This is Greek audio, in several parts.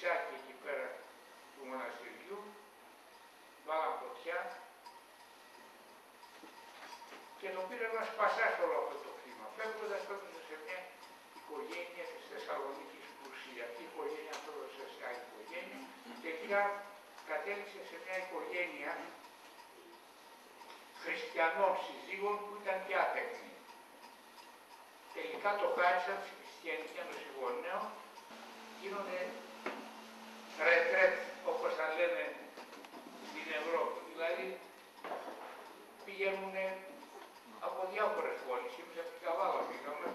νησάκι εκεί πέρα του μοναστηριού, βάλαν φωτιά και το πήρε ένας πασάς όλο αυτό το χρήμα. Φεύγοντας τότε σε μια οικογένεια της Θεσσαλονίκης, ουσιακή οικογένεια, πρόδωσε σε άλλη οικογένεια, τελικά κατέληξε σε μια οικογένεια χριστιανών συζύγων που ήταν και άτεκνοι. Τελικά το χάρισαν στη Χριστιανική Ένωση Γονέων, γίνονται ρετρέτ, όπως θα λένε στην Ευρώπη. Δηλαδή πηγαίνουν από διάφορες πόλεις, εμείς από την Καβάλα πήγαμε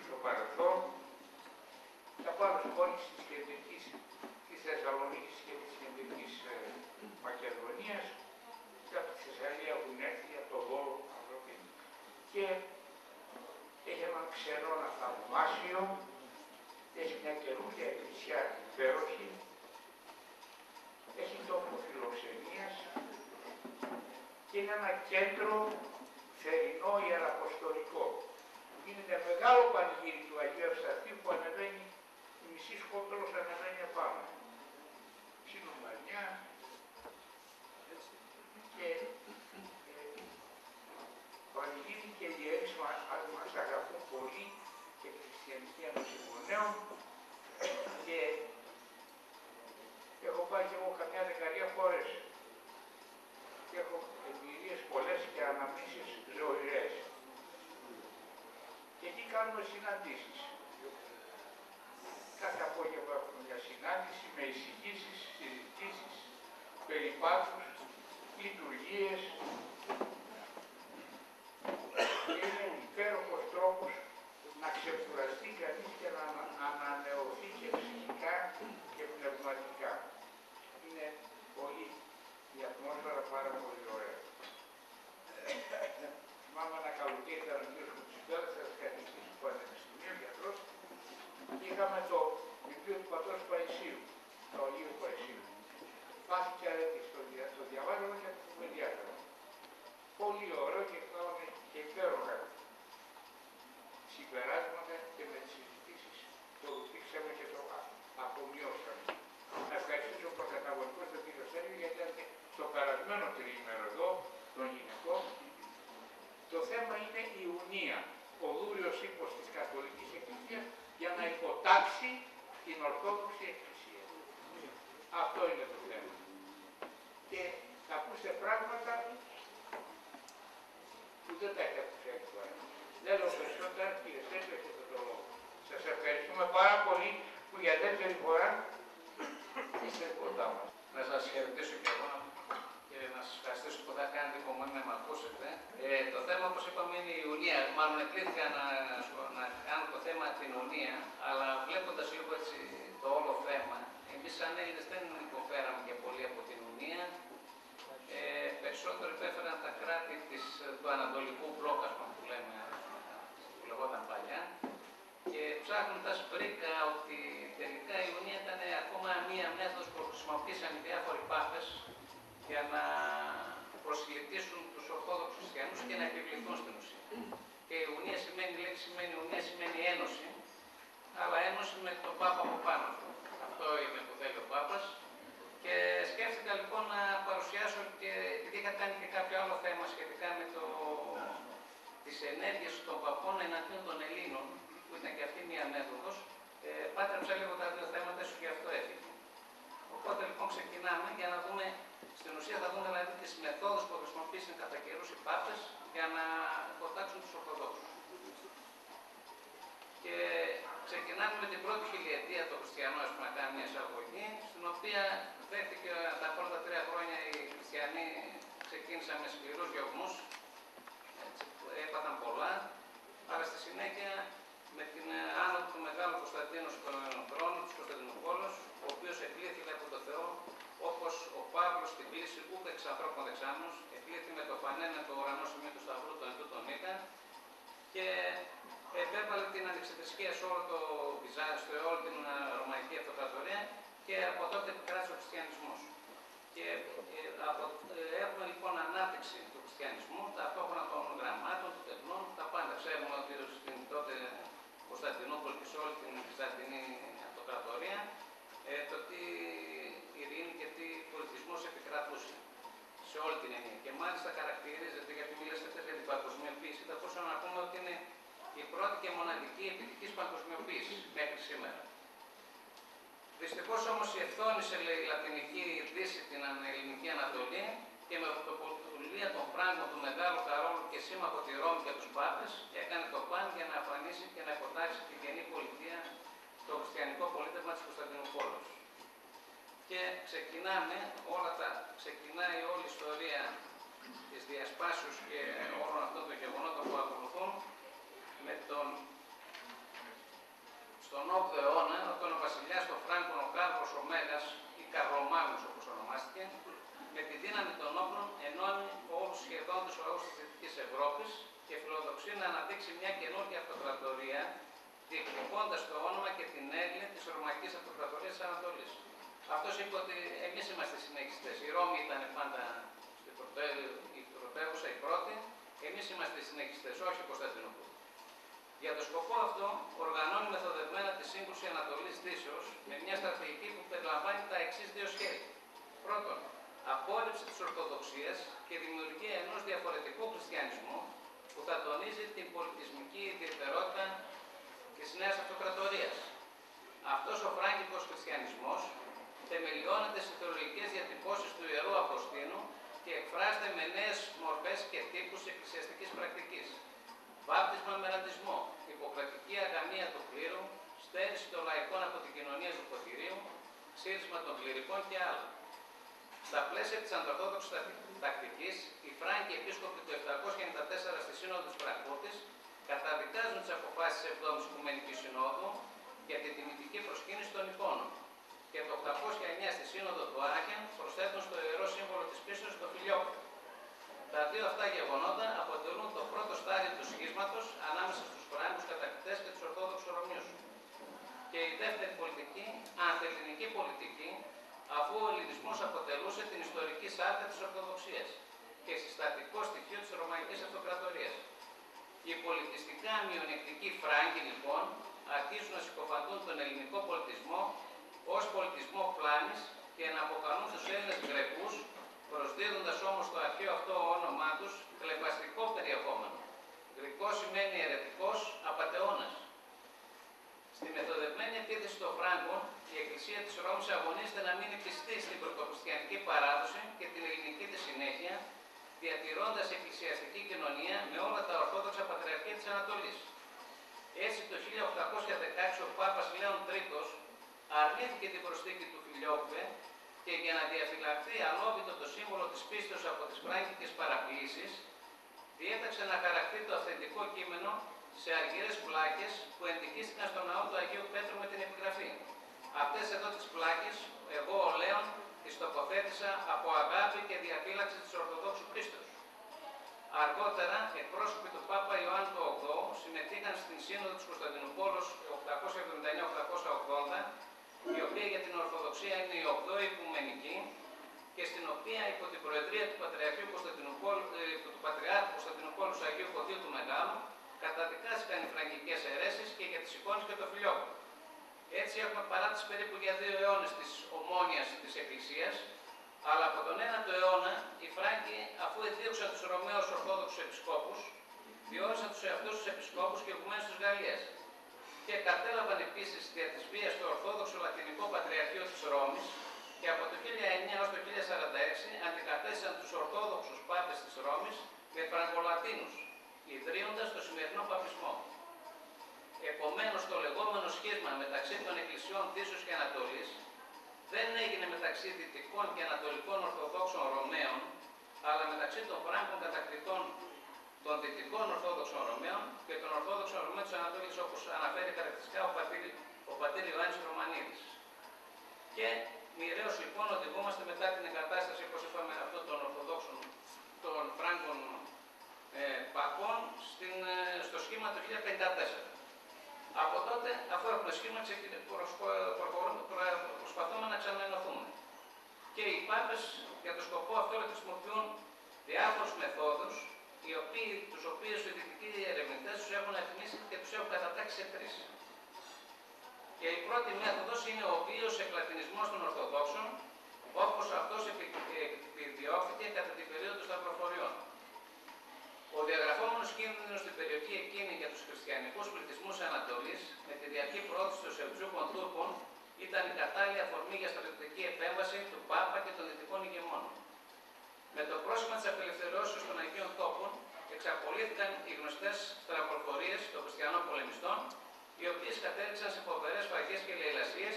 στο παρελθόν, από άλλες πόλεις της κεντρικής, της Θεσσαλονίκης και της κεντρικής Μακεδονίας, και από τη Θεσσαλία που είναι έρθει, από τον Βόλο άνθρωποι, και έχει έναν ξερόνα θαυμάσιο, έχει μια καινούργια εκκλησιά υπέροχη, έχει τόπο φιλοξενίας και είναι ένα κέντρο θερινό ιεραποστολικό. Γίνεται μεγάλο πανηγύρι του Αγίου Ευσταθείου που ανεβαίνει, η μισή Σκόπελος ανεβαίνει επάνω. Συνομανιά και πανηγύρι και οι ιερείς μας αγαπούν πολύ και Χριστιανική Ένωση Γονέων και έχω πάει και εγώ καμιά δεκαετία χώρες και έχω εμπειρίες πολλές και αναμνήσεις ζωηρές. Και εκεί κάνουμε συναντήσεις. Κάθε απόγευμα έχουμε μια συνάντηση με εισηγήσεις, συζητήσεις, περιπάτους, λειτουργίες. Και είναι υπέροχος τρόπος να ξεκουραστεί κανείς και να ανανεωθεί και ψυχικά και πνευματικά. Είναι πολύ, η ατμόσφαιρα πάρα πολύ ωραία. Θυμάμαι ένα καλοκαίρι ήταν ο κ. Κουτσιμπέλας, ένας καθηγητής του Πανεπιστημίου, γιατρός, και είχαμε το βιβλίο του πατρός Παϊσίου, του Αγίου Παϊσίου. Πάθηκα αρέτη στο διαβάζαμε και το κουβεντιάζαμε. Πολύ ωραίο και κάναμε και υπέροχα συμπεράσματα και με τις συζητήσεις το δείξαμε και το απομειώσαμε. Να ευχαριστήσω προκαταβολικώς τον κύριο Στέλιο γιατί ήταν και στο περασμένο τριήμερο εδώ των γυναικών. Το θέμα είναι η ουνία, ο δούριος ύπος της Καθολικής Εκκλησίας για να υποτάξει την Ορθόδοξη Εκκλησία. Αυτό είναι το θέμα. Και θα ακούσετε πράγματα που δεν τα έχετε ακούσει τώρα. Δεν λέω περισσότερα, κύριε Στέλιο, έχετε το λόγο. Σας ευχαριστούμε πάρα πολύ που για δεύτερη φορά είστε κοντά μας. Να σας χαιρετήσω και εγώ και να σας ευχαριστήσω που θα κάνετε υπομονή να με ακούσετε. Το θέμα, όπως είπαμε, είναι η Ιουνία. Μάλλον εκλήθηκα να κάνω το θέμα την Ιουνία, αλλά βλέποντας λίγο έτσι το όλο θέμα, εμείς σαν Έλληνες δεν υποφέραμε και πολύ από την Ιουνία. Περισσότερο υπέφεραν τα κράτη του Ανατολικού Μπλοκ, που λεγόταν παλιά. Και ψάχνοντας βρήκα ότι τελικά η Ιουνία ήταν ακόμα μία μέθοδος που χρησιμοποίησαν οι διάφοροι πάπες για να προσιλητήσουν τους Ορθόδοξους Χριστιανούς και να επιβληθούν στην ουσία. Και η Ιουνία σημαίνει, η λέξη σημαίνει Ιουνία σημαίνει ένωση, αλλά ένωση με τον Πάπα από πάνω του. Αυτό είναι που θέλει ο Πάπας. Και σκέφτηκα λοιπόν να παρουσιάσω και επειδή είχα κάνει και κάποιο άλλο θέμα σχετικά με τις ενέργειες των Παπών εναντίον των Ελλήνων, που ήταν και αυτή μία μέθοδος, πάτρεψα λίγο τα δύο θέματα, ίσως και αυτό έφυγε. Οπότε λοιπόν ξεκινάμε για να δούμε, στην ουσία θα δούμε δηλαδή τις μεθόδους που χρησιμοποίησαν κατά καιρούς οι Πάπες για να υποτάξουν τους Ορθοδόξους. Και ξεκινάμε με την πρώτη χιλιετία των χριστιανών, ας πούμε, να κάνει μια εισαγωγή, στην οποία δέχτηκε τα πρώτα 3 χρόνια οι χριστιανοί ξεκίνησαν με σκληρούς διωγμούς, έπαθαν πολλά, αλλά στη συνέχεια με την άνοδο του Μεγάλου Κωνσταντίνου στον χρόνο της Κωνσταντινούπολης, ο οποίος εκλήθη από τον Θεό, όπως ο Παύλος στην κλίση ούτε εξ ανθρώπων δεξάμενος, εκλήθη με το φανένα το ουρανό σημείο του Σταυρού, τον Εντού τον Νίκα, και επέβαλε την ανεξιθρησκεία σε όλο το Βυζάντιο, σε όλη την Ρωμαϊκή Αυτοκρατορία και από τότε επικράτησε ο χριστιανισμός. Και έχουμε λοιπόν ανάπτυξη του χριστιανισμού, ταυτόχρονα των γραμμάτων, των τεχνών, τα πάντα. Ξέρουμε ότι στην τότε Κωνσταντινούπολη και σε όλη την Βυζαντινή Αυτοκρατορία, το ότι την έννοια. Και μάλιστα χαρακτηρίζεται, γιατί μιλήσατε για την παγκοσμιοποίηση, θα μπορούσαμε να πούμε ότι είναι η πρώτη και μοναδική επιτυχής παγκοσμιοποίηση μέχρι σήμερα. Δυστυχώς όμως η ευθόνησε η λατινική Δύση την ελληνική Ανατολή και με πρωτοβουλία των Φράγκων του Μεγάλου Καρόλου και σύμμαχο τη Ρώμη και τους Πάπες έκανε το παν για να αφανίσει και να υποτάξει την γενή πολιτεία το χριστιανικό πολίτευμα της Κωνσταντινούπολης. Και ξεκινάει όλη η ιστορία της διασπάσεως και όλων αυτών των γεγονότων που ακολουθούν με στον 8ο αιώνα, όταν ο βασιλιάς των Φράγκων, ο Κάρλος ο Μέγας ή Καρλομάγνος όπως ονομάστηκε, με τη δύναμη των όπλων ενώνει όλους σχεδόν τους λαούς της Δυτικής Ευρώπης και φιλοδοξεί να αναδείξει μια καινούργια αυτοκρατορία, διεκδικώντας το όνομα και την έγκλη της Ρωμαϊκής Αυτοκρατορίας της Ανατολής. Αυτός είπε ότι εμείς είμαστε συνεχιστές. Η Ρώμη ήταν πάντα η πρωτεύουσα, η πρώτη, εμείς είμαστε συνεχιστές, όχι η Κωνσταντινούπολη. Για τον σκοπό αυτό, οργανώνει μεθοδευμένα τη σύγκρουση Ανατολής-Δύσεως με μια στρατηγική που περιλαμβάνει τα εξής δύο σχέδια. Πρώτον, απόρριψη της Ορθοδοξίας και δημιουργία ενός διαφορετικού χριστιανισμού που θα τονίζει την πολιτισμική ιδιαιτερότητα της νέας αυτοκρατορίας. Αυτός ο φράγκικος χριστιανισμός θεμελιώνεται στις θεολογικές διατυπώσεις του Ιερού Αποστήνου και εκφράζεται με νέες μορφές και τύπους εκκλησιαστικής πρακτικής. Βάπτισμα με ρατσισμό, υποκρατική αγαμία του κλήρου, στέρηση των λαϊκών από την κοινωνία του ποτηρίου, σύρισμα των κληρικών και άλλα. Στα πλαίσια της αντορθόδοξης τακτικής, οι Φράγκοι επίσκοποι του 794 στη Σύνοδο της Φραγκφούρτης καταδικάζουν τις αποφάσεις της 7ης Οικουμενικής Συνόδου για την τιμητική προσκύνηση των εικόνων και το 809 στη Σύνοδο του Άχεν προσθέτουν στο ιερό σύμβολο της πίστεως το φιλιόπλο. Τα δύο αυτά γεγονότα αποτελούν το πρώτο στάδιο του σχίσματος ανάμεσα στους Φράγκους κατακτητές και τους Ορθόδοξους Ρωμαίους. Και η δεύτερη πολιτική, αντελληνική πολιτική, αφού ο ελληνισμός αποτελούσε την ιστορική σάρκα της Ορθοδοξίας και συστατικό στοιχείο της Ρωμαϊκής Αυτοκρατορίας. Οι πολιτιστικά μειονεκτικοί Φράγκοι, λοιπόν, αρχίζουν να συκοφαντούν τον ελληνικό πολιτισμό ως πολιτισμό πλάνης και να αποκαλούν τους Έλληνες Γκρεκούς, προσδίδοντας όμως το αρχαίο αυτό όνομά τους κλεβαστικό περιεχόμενο. Γκρικός σημαίνει αιρετικός, απατεώνας. Στη μεθοδευμένη επίθεση των Φράγκων, η Εκκλησία της Ρώμης αγωνίζεται να μείνει πιστή στην πρωτοχριστιανική παράδοση και την ελληνική της συνέχεια, διατηρώντας εκκλησιαστική κοινωνία με όλα τα ορθόδοξα πατριαρχία της Ανατολής. Έτσι, το 1816 ο Πάπας Λέων III αρνήθηκε την προσθήκη του Φιλιόππε και για να διαφυλαχθεί αλόβητο το σύμβολο της πίστεως από τις φράγκικες παραποίησεις, διέταξε να χαρακτεί το αυθεντικό κείμενο σε αργυρές πλάκες που εντυχίστηκαν στο ναό του Αγίου Πέτρου με την επιγραφή. Αυτές εδώ τις πλάκες, εγώ ο Λέων, τις τοποθέτησα από αγάπη και διαφύλαξη της Ορθοδόξου πίστεως. Αργότερα, εκπρόσωποι του Πάπα Ιωάννου του VIII συμμετείχαν στην Σύνοδο της Κωνσταντινούπολης 879-880, η οποία για την Ορθοδοξία είναι η 8η Οικουμενική και στην οποία υπό την προεδρία του Πατριάρχου Κωνσταντινούπολου Αγίου Φωτίου του Μεγάλου καταδικάστηκαν οι φραγκικές αιρέσεις και για τις εικόνες και το φιλιόπλο. Έτσι έχουμε παράτηση περίπου για 2 αιώνες της ομόνοιας της Εκκλησίας, αλλά από τον 9ο αιώνα οι Φράγκοι, αφού εδίωξαν τους Ρωμαίους Ορθόδοξους Επισκόπους, διόρισαν τους εαυτούς τους Επισκόπους και ηγουμένους της Γαλλίας και κατέλαβαν επίσης δια της βίας το Ορθόδοξο Λατινικό Πατριαρχείο της Ρώμης και από το 1900 έως το 1046 αντικατέστησαν τους Ορθόδοξους Πάπες της Ρώμης με Φραγκολατίνους, ιδρύοντας το σημερινό παπισμό. Επομένως, το λεγόμενο σχίσμα μεταξύ των εκκλησιών Δύσεως και Ανατολής δεν έγινε μεταξύ Δυτικών και Ανατολικών Ορθοδόξων Ρωμαίων, αλλά μεταξύ των Φράγκων κατακτητών των Δυτικών Ορθόδοξων Ρωμαίων και των Ορθόδοξων Ρωμαίων της Ανατολής, όπως αναφέρει χαρακτηριστικά ο πατήρ Ιωάννης Ρωμανίδης. Και μοιραίως λοιπόν οδηγούμαστε μετά την εγκατάσταση, όπως είπαμε, αυτών των Ορθοδόξων των Φράγκων Παπών στο σχήμα του 1054. Από τότε, αφού έχουμε σχήμα, προσπαθούμε να ξαναενωθούμε. Και οι Πάπες για τον σκοπό αυτό χρησιμοποιούν διάφορους μεθόδους, τους οποίους οι δυτικοί ερευνητές τους έχουν εθνίσει και τους έχουν κατατάξει σε 3. Και η πρώτη μέθοδος είναι ο βίος εκλατινισμός των Ορθοδόξων, όπως αυτός επιδιώχθηκε κατά την περίοδο η κατάλληλη αφορμή για στρατιωτική επέμβαση του Πάπα και των δυτικών ηγεμόνων. Με το πρόσχημα της απελευθερώσεως των Αγίων Τόπων εξαπολύθηκαν οι γνωστές στραποφορίες των χριστιανών πολεμιστών, οι οποίες κατέληξαν σε φοβερές φαγές και λαιλασίες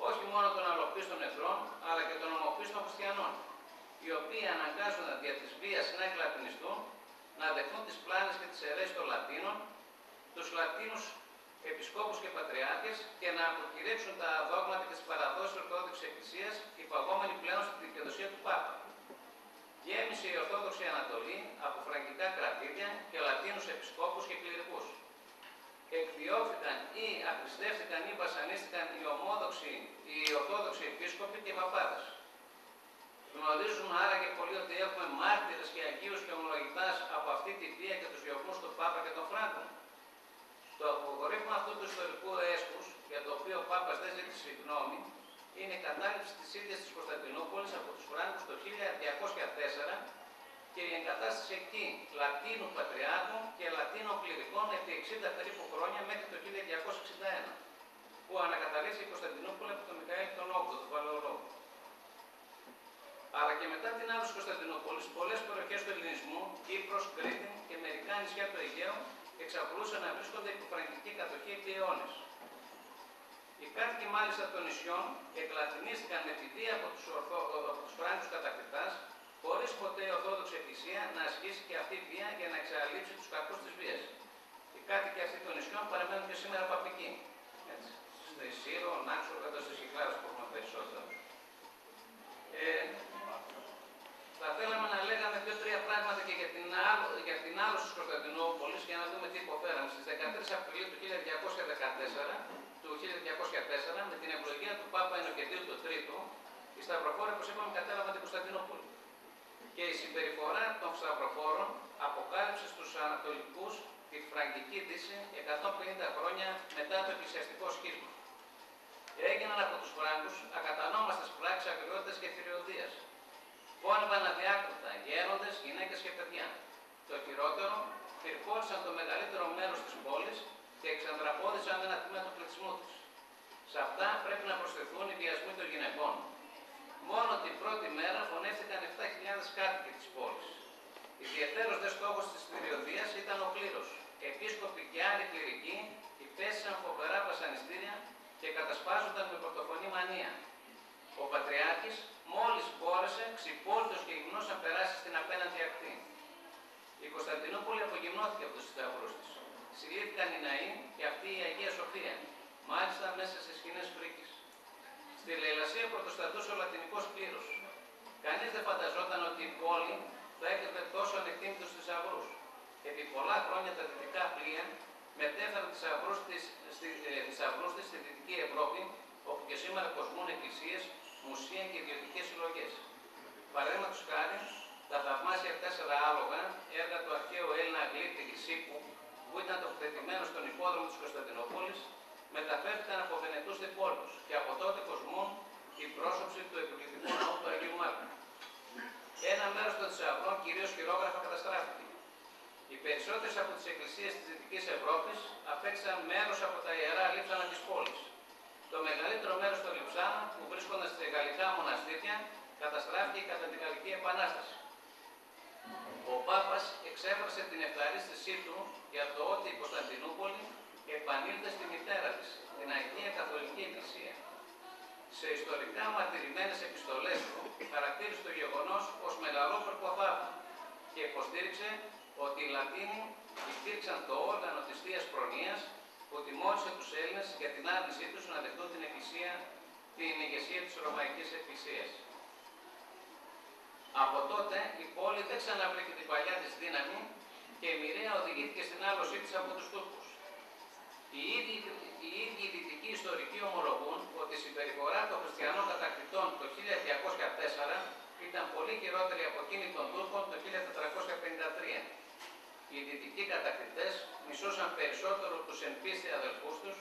όχι μόνο των αλλοπίστων εχθρών, αλλά και των ομοπίστων χριστιανών, οι οποίοι αναγκάζονταν δια της βίας να εκλατινιστούν, να δεχθούν τις πλάνες και τις αιρέσεις των Λατίνων, τους Λατίνους επισκόπους και πατριάρχες και να αποκηρύξουν τα δόγματα και τις παραδόσεις της Ορθόδοξης Εκκλησίας, υπαγόμενοι πλέον στη δικαιοδοσία του Πάπα. Γέμισε η Ορθόδοξη Ανατολή από φραγκικά κρατήρια και Λατίνους επισκόπους και κληρικούς. Εκδιώχθηκαν ή απριστεύτηκαν ή βασανίστηκαν οι Ορθόδοξοι επίσκοποι και παπάδες. Γνωρίζουμε άραγε πολύ ότι έχουμε μάρτυρες και αγίους και ομολογητάς από αυτή τη βία και τους διωγμούς του Πάπα και των Φράγκων. Το αποκορύφωμα αυτού του ιστορικού έσχους, για το οποίο ο Πάπας δεν ζήτησε συγγνώμη, είναι η κατάληψη της ίδιας της Κωνσταντινούπολης από τους Φράγκους το 1204 και η εγκατάσταση εκεί Λατίνου Πατριάρχων και Λατίνων κληρικών επί 60 περίπου χρόνια μέχρι το 1261, που ανακαταλήφθη η Κωνσταντινούπολη από τον Μιχαήλ τον 8ο, του Παλαιολόγου. Αλλά και μετά την άλωση της Κωνσταντινούπολης, πολλές περιοχές του Ελληνισμού, Κύπρος, Κρήτη και μερικά νησιά του Αιγαίου εξακολούθησαν να βρίσκονται υπό φραγκική κατοχή επί αιώνες. Οι κάτοικοι μάλιστα των νησιών εκλατινίστηκαν με τη βία από τους Φράγκους κατακτητάς, χωρίς ποτέ η Ορθόδοξη Εκκλησία να ασκήσει και αυτή βία για να εξαλείψει τους κακούς της βίας. Οι κάτοικοι αυτοί των νησιών παραμένουν και σήμερα παπικοί. Στο Ισύρο, Νάξο, εδώ στις Κυκλάδες που έχουμε περισσότερο. Θα θέλαμε να λέγαμε 2-3 πράγματα και για την άλωση της Κωνσταντινούπολης για να δούμε τι υποφέραμε. Στις 13 Απριλίου του 1204, με την ευλογία του Πάπα Ενοκεντίου του Τρίτου, οι σταυροφόροι, όπως είπαμε, κατέλαβαν την Κωνσταντινούπολη. Και η συμπεριφορά των σταυροφόρων αποκάλυψε στους Ανατολικούς τη Φραγκική Δύση 150 χρόνια μετά το εκκλησιαστικό σχίσμα. Έγιναν από τους Φράγκους ακατανόμαστες πράξεις ακριότητας και θηριωδίας. Πόνευαν αδιάκριτα γέροντες, γυναίκες και παιδιά. Το χειρότερο, πυρπόλησαν το μεγαλύτερο μέρος της πόλης και εξαντραπώδησαν ένα τμήμα του πληθυσμού της. Σε αυτά πρέπει να προσθεθούν οι βιασμοί των γυναικών. Μόνο την πρώτη μέρα φωνεύτηκαν 7.000 κάτοικοι της πόλης. Ιδιαιτέρως δε στόχος της θηριωδίας ήταν ο κλήρος. Επίσκοποι και άλλοι κληρικοί υπέστησαν φοβερά βασανιστήρια και κατασπάζονταν με πρωτοφωνή μανία. Ο Πατριάρχης μόλις μπόρεσε, ξυπόλυτος και γυμνός να περάσει στην απέναντι ακτή. Η Κωνσταντινούπολη απογυμνώθηκε από τους σταυρούς της. Συλλήφθηκαν οι ναοί και αυτή η Αγία Σοφία, μάλιστα μέσα σε σκηνές φρίκης. Στη λαιλασία πρωτοστατούσε ο λατινικός κλήρος. Κανείς δεν φανταζόταν ότι η πόλη θα έχετε τόσο ανεκτήμητους θησαυρούς. Επί πολλά χρόνια τα δυτικά πλοία μετέφεραν θησαυρούς της στη Δυτική Ευρώπη, όπου και σήμερα κοσμούν εκκλησίες, μουσεία και ιδιωτικές συλλογές. Παραδείγματος χάρη, τα θαυμάσια 4 άλογα, έργα του αρχαίου Έλληνα Αγγλίτη Λυσίπου, που ήταν τοποθετημένος στον υπόδρομο της Κωνσταντινούπολης, μεταφέρθηκαν από Βενετούς διπόλους και από τότε κοσμούν η πρόσωψη του επιβλητικού ναού του Αγίου Μάρκα. Ένα μέρος των θησαυρών, κυρίως χειρόγραφα, καταστράφηκε. Οι περισσότερες από τις εκκλησίες της Δυτικής Ευρώπης απέκτησαν μέρος από τα ιερά λείψανα της πόλης. Το μεγαλύτερο μέρος των λειψάνων, που βρίσκονταν σε γαλλικά μοναστήρια, καταστράφηκε κατά την Γαλλική Επανάσταση. Ο Πάπας εξέφρασε την ευχαρίστησή του για το ότι η Κωνσταντινούπολη επανήλθε στη μητέρα της, την Αγία Καθολική Εκκλησία. Σε ιστορικά μαρτυρημένες επιστολές του, χαρακτήρισε το γεγονός ως μεγαλόπρεπο θαύμα και υποστήριξε ότι οι Λατίνοι υπήρξαν το όργανο της Θείας Προνοίας που τιμώρησε τους Έλληνες για την άρνησή τους να δεχτούν την ηγεσία της Ρωμαϊκής Εκκλησίας. Από τότε η πόλη δεν ξαναβρήκε την παλιά της δύναμη και η μοιραία οδηγήθηκε στην άλωσή της από τους Τούρκους. Οι ίδιοι δυτικοί ιστορικοί ομολογούν ότι η συμπεριφορά των χριστιανών κατακτητών το 1204 ήταν πολύ χειρότερη από εκείνη των Τούρκων το 1453. Οι δυτικοί κατακτητές μισούσαν περισσότερο τους εν πίστη αδελφούς τους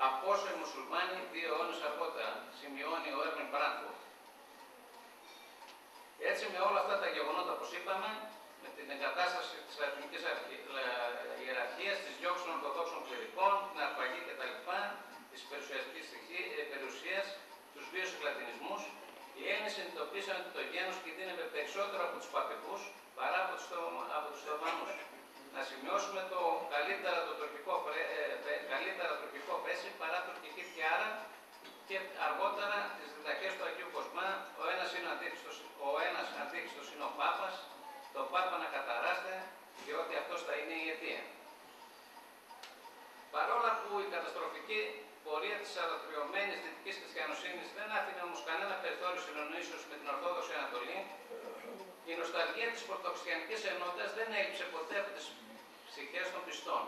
από όσο οι μουσουλμάνοι 2 αιώνες αργότερα, σημειώνει ο Έρμιν Μπράντφορντ. Έτσι, με όλα αυτά τα γεγονότα, όπως είπαμε, με την εγκατάσταση της λατινικής ιεραρχίας, της διώξης των Ορθοδόξων κληρικών, την αρπαγή κτλ., τη της περιουσίας, τους βίους εκλατινισμούς, οι Έλληνες συνειδητοποίησαν ότι το γένος κινδύνευε περισσότερο από τους παπικούς παρά από τους Οθωμανούς. Να σημειώσουμε το καλύτερα τουρκικό φέση παρά τουρκική τιάρα και αργότερα τις διδαχές του Αγίου Κοσμά, ο ένας αντίχριστος είναι ο Πάπας, τον Πάπα να καταράστε, διότι αυτός θα είναι η αιτία. Παρόλα που η καταστροφική πορεία της ανατριωμένης δυτικής χριστιανοσύνης δεν άφηνε όμως κανένα περιθώριο συνεννοήσεως με την Ορθόδοξη Ανατολή, η νοσταλγία της πρωτοχριστιανικής ενότητας δεν έλειψε ποτέ από τις ψυχές των πιστών.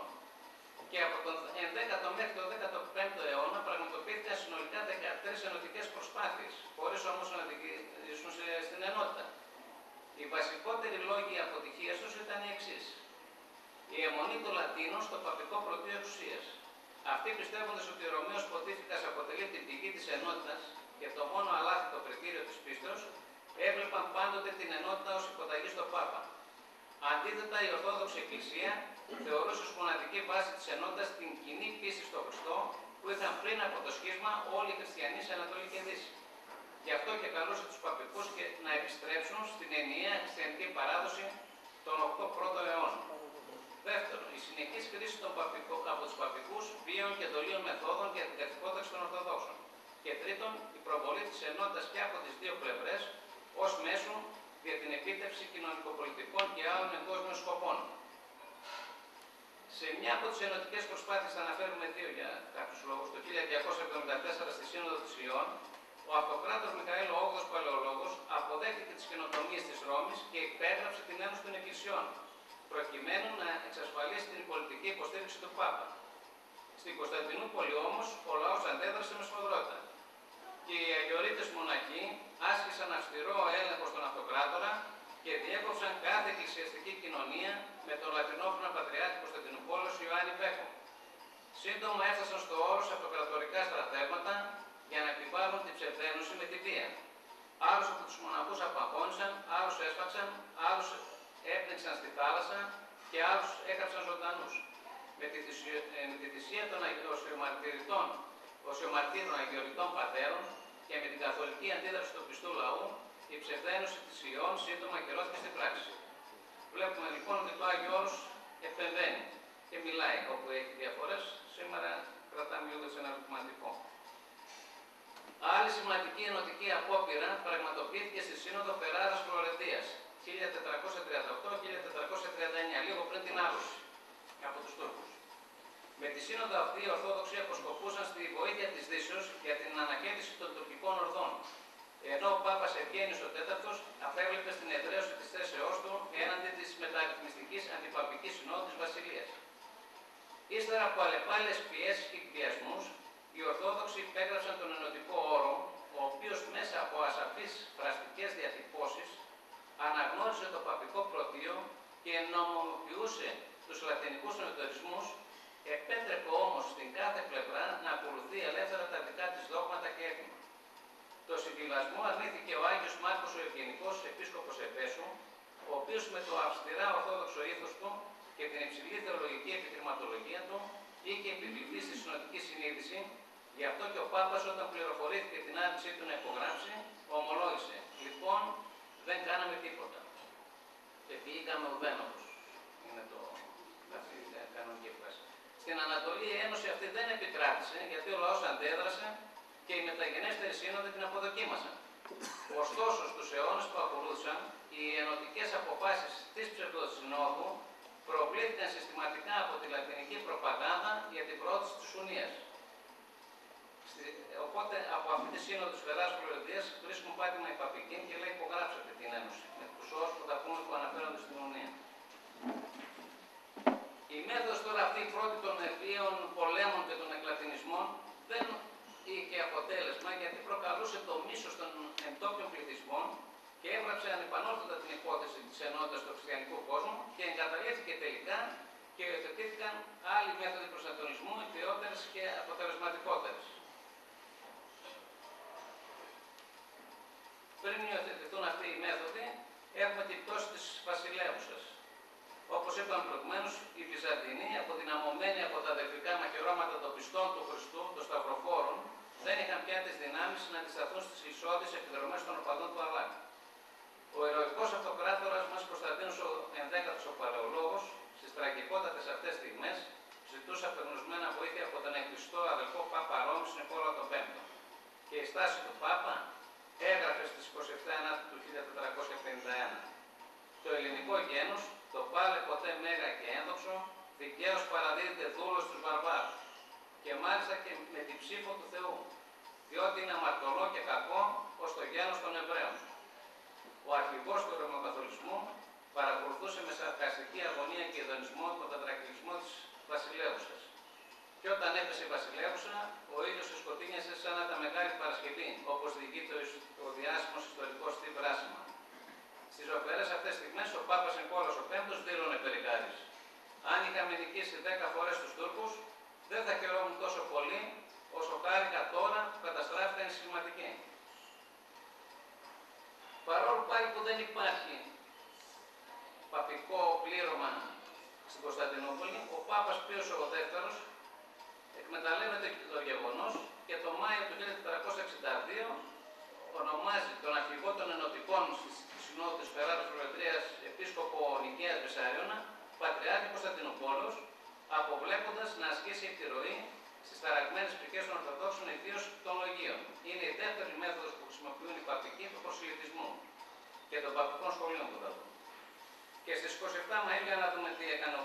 Και από τον 11ο μέχρι τον 15ο αιώνα πραγματοποιήθηκαν συνολικά 13 ενωτικές προσπάθειες, χωρίς όμως να οδηγήσουν στην ενότητα. Οι βασικότεροι λόγοι αποτυχίας τους ήταν οι εξής. Η αιμονή των Λατίνων στο παπικό πρωτείο εξουσίας. Αυτοί πιστεύοντας ότι ο Ρωμαίος Ποντίφικας αποτελεί την πηγή της ενότητας και το μόνο αλάθητο κριτήριο της πίστεως, έβλεπαν πάντοτε την ενότητα ως υποταγή στον Πάπα. Αντίθετα, η Ορθόδοξη Εκκλησία θεωρούσε ως μοναδική βάση της ενότητας την κοινή πίστη στο Χριστό που είχαν πριν από το σχίσμα όλοι οι χριστιανοί σε Ανατολή και Δύση. Γι' αυτό και καλούσε τους παπικούς να επιστρέψουν στην ενιαία χριστιανική παράδοση των 8 πρώτων αιώνων. Δεύτερον, η συνεχής χρήση από τους παπικούς βίων και εντολίων μεθόδων για την καθηκόνταξη των Ορθοδόξων. Και τρίτον, η προβολή της ενότητας και από τις δύο πλευρές ως μέσο για την επίτευξη κοινωνικοπολιτικών και άλλων εγκόσμιων σκοπών. Σε μια από τις ενωτικές προσπάθειες, θα αναφέρουμε δύο για κάποιους λόγους, το 1274 στη Σύνοδο της Λιών, ο Αυτοκράτορ Μιχαήλ VIII Παλαιολόγος αποδέχτηκε τις καινοτομίες της Ρώμης και υπέγραψε την Ένωση των Εκκλησιών, προκειμένου να εξασφαλίσει την πολιτική υποστήριξη του Πάπα. Στην Κωνσταντινούπολη όμως, ο λαός αντέδρασε με σφοδρότητα και οι αγιορείτες μοναχοί άσκησαν αυστηρό έλεγχο στον Αυτοκράτορα και διέκοψαν κάθε εκκλησιαστική κοινωνία με τον λατινόφωνο Πατριάρχη Κωνσταντινούπολης Ιωάννη Βέκο. Σύντομα έφτασαν στο όρος αυτοκρατορικά στρατεύματα για να επιβάλλουν την ψευδένωση με τη βία. Άλλους από τους μοναχούς απαγχώνησαν, άλλους έσφαξαν, άλλους έπνιξαν στη θάλασσα και άλλους έκαψαν ζωντανούς. Με τη θυσία των οσιομαρτύρων αγιοριτών πατέρων και με την καθολική αντίδραση του πιστού λαού, η ψευδένωση της Ιών σύντομα ακυρώθηκε στην πράξη. Βλέπουμε λοιπόν ότι το Άγιο Όρος επεμβαίνει και μιλάει. Όπου έχει διαφορές, σήμερα κρατάμε λίγο σε ένα ερωτηματικό. Άλλη σημαντική ενωτική απόπειρα πραγματοποιήθηκε στη Σύνοδο Φεράρας Φλωρεντίας 1438-1439, λίγο πριν την άλωση από τους Τούρκους. Με τη σύνοδο αυτή οι Ορθόδοξοι αποσκοπούσαν στη βοήθεια της Δύσεως για την αναχέτηση των τουρκικών ορδών, ενώ ο Πάπας Ευγένιος ο IV απέβλεπε στην εδραίωση της θέσεώς του έναντι της μεταρρυθμιστικής αντιπαπικής συνόδου της Βασιλείας. Ύστερα από αλλεπάλληλες πιέσεις και εκβιασμούς, οι Ορθόδοξοι υπέγραψαν τον ενωτικό όρο, ο οποίος μέσα από ασαφείς φραστικές διατυπώσεις αναγνώρισε το παπικό πρωτείο και νομιμοποιούσε τους λατινικούς ενωτερισμούς, επέτρεπε όμως στην κάθε πλευρά να ακολουθεί ελεύθερα τα δικά της δόγματα και έθιμα. Το συμβιβασμό αρνήθηκε ο Άγιος Μάρκος ο Ευγενικός, επίσκοπος Εφέσου, ο οποίος με το αυστηρά ορθόδοξο ήθος του και την υψηλή θεολογική επιχειρηματολογία του είχε επιβληθεί στη συνοτική συνείδηση. Γι' αυτό και ο Πάπας, όταν πληροφορήθηκε την άρνησή του να υπογράψει, ομολόγησε: Λοιπόν, δεν κάναμε τίποτα. Και πήγαμε ουδένοπος. Είναι αυτή η κανονική φράση. Στην Ανατολή η ένωση αυτή δεν επικράτησε, γιατί ο λαός αντέδρασε και οι μεταγενέστεροι σύνοδοι την αποδοκίμασαν. Ωστόσο, στους αιώνες που ακολούθησαν, οι ενωτικές αποφάσεις της ψευδοσυνόδου προβλήθηκαν συστηματικά από τη λατινική προπαγάνδα για την πρόθεση της Ουνίας. Οπότε, από αυτή τη σύνοδο της Φεράρας Φλωρεντίας βρίσκουν πάτημα η παπική και λέει: υπογράψατε την ένωση, με τους όρους που θα πούμε που αναφέρονται στην Ουνία. Η μέθοδος τώρα αυτή, η πρώτη των ευφύων πολέμων και των εκλατινισμών, δεν είχε αποτέλεσμα, γιατί προκαλούσε το μίσος των εντόπιων πληθυσμών και έβραψε ανεπανόρθωτα την υπόθεση της ενότητας του χριστιανικού κόσμου και εγκαταλείφθηκε τελικά και υιοθετήθηκαν άλλοι μέθοδοι προσανατολισμού, ιδιότερες και αποτελεσματικότερες. Πριν υιοθετηθούν αυτοί οι μέθοδοι, έχουμε την πτώση της βασιλεύουσας. Όπως Όπως είπαμε προηγουμένως, οι Βυζαντινοί, αποδυναμωμένοι από τα αδελφικά μαχαιρώματα των πιστών του Χριστού, των Σταυροφόρων, δεν είχαν πια τις δυνάμεις να αντισταθούν στις ισόδιες επιδρομές των οπαδών του Αλάχ. Ο ηρωικός αυτοκράτορας μας Κωνσταντίνος ο 11ος ο Παλαιολόγος, στις τραγικότατες αυτές στιγμές, ζητούσε απεγνωσμένα βοήθεια από τον εκλειστό αδελφό Πάπα Ρώμης Νικόλαο V. Και η στάση του Πάπα έγραφε στις 27 Ιανουαρίου του 1451. Το ελληνικό γένος, το πάλε ποτέ μέγα και ένδοξο, δικαίως παραδίδεται δούλος στους βαρβάρους, και μάλιστα και με την ψήφο του Θεού, διότι είναι αμαρτωλό και κακό ως το γένος των Εβραίων. Ο αρχηγός του Ρωμαιοκαθολισμού παρακολουθούσε με σαρκαστική αγωνία και ειδονισμό τον τετρακλισμό της βασιλεύουσας. Και όταν έπεσε η βασιλεύουσα, ο ήλιος σκοτίνιασε σαν να τα Μεγάλη Παρασκευή, όπως διηγείται ο διάσημος ιστορικός Στιβ Ράσιμαν. Στις ζωφερές αυτές στιγμές, ο Πάπας Νικόλαος ο V δήλωνε περί χάρις: αν είχαμε νικήσει 10 φορές τους Τούρκους, δεν θα χαιρόμουν τόσο πολύ όσο χάρηκα τώρα που καταστράφηκαν οι σχηματικοί. Παρόλο πάλι που δεν υπάρχει παπικό πλήρωμα στην Κωνσταντινούπολη, ο Πάπας Πίος ο δεύτερος εκμεταλλεύεται το γεγονός και το Μάιο του 1462 ονομάζει τον αρχηγό των ενωτικών της Συνόδου της Περάτος Προεδρίας επίσκοπο Νικαίας Βυσσάριωνα Πατριάρχη Κωνσταντινούπολος, αποβλέποντας να ασκήσει επιρροή στις ταραγμένες πηγές των Ορθοδόξων, ιδίως των Λογίων. Είναι η δεύτερη μέθοδος που χρησιμοποιούν οι παπικοί του προσιλητισμού και των παπικών σχολείων που θα δούμε. Και στις 27 Μαΐου, για να δούμε τι έκανε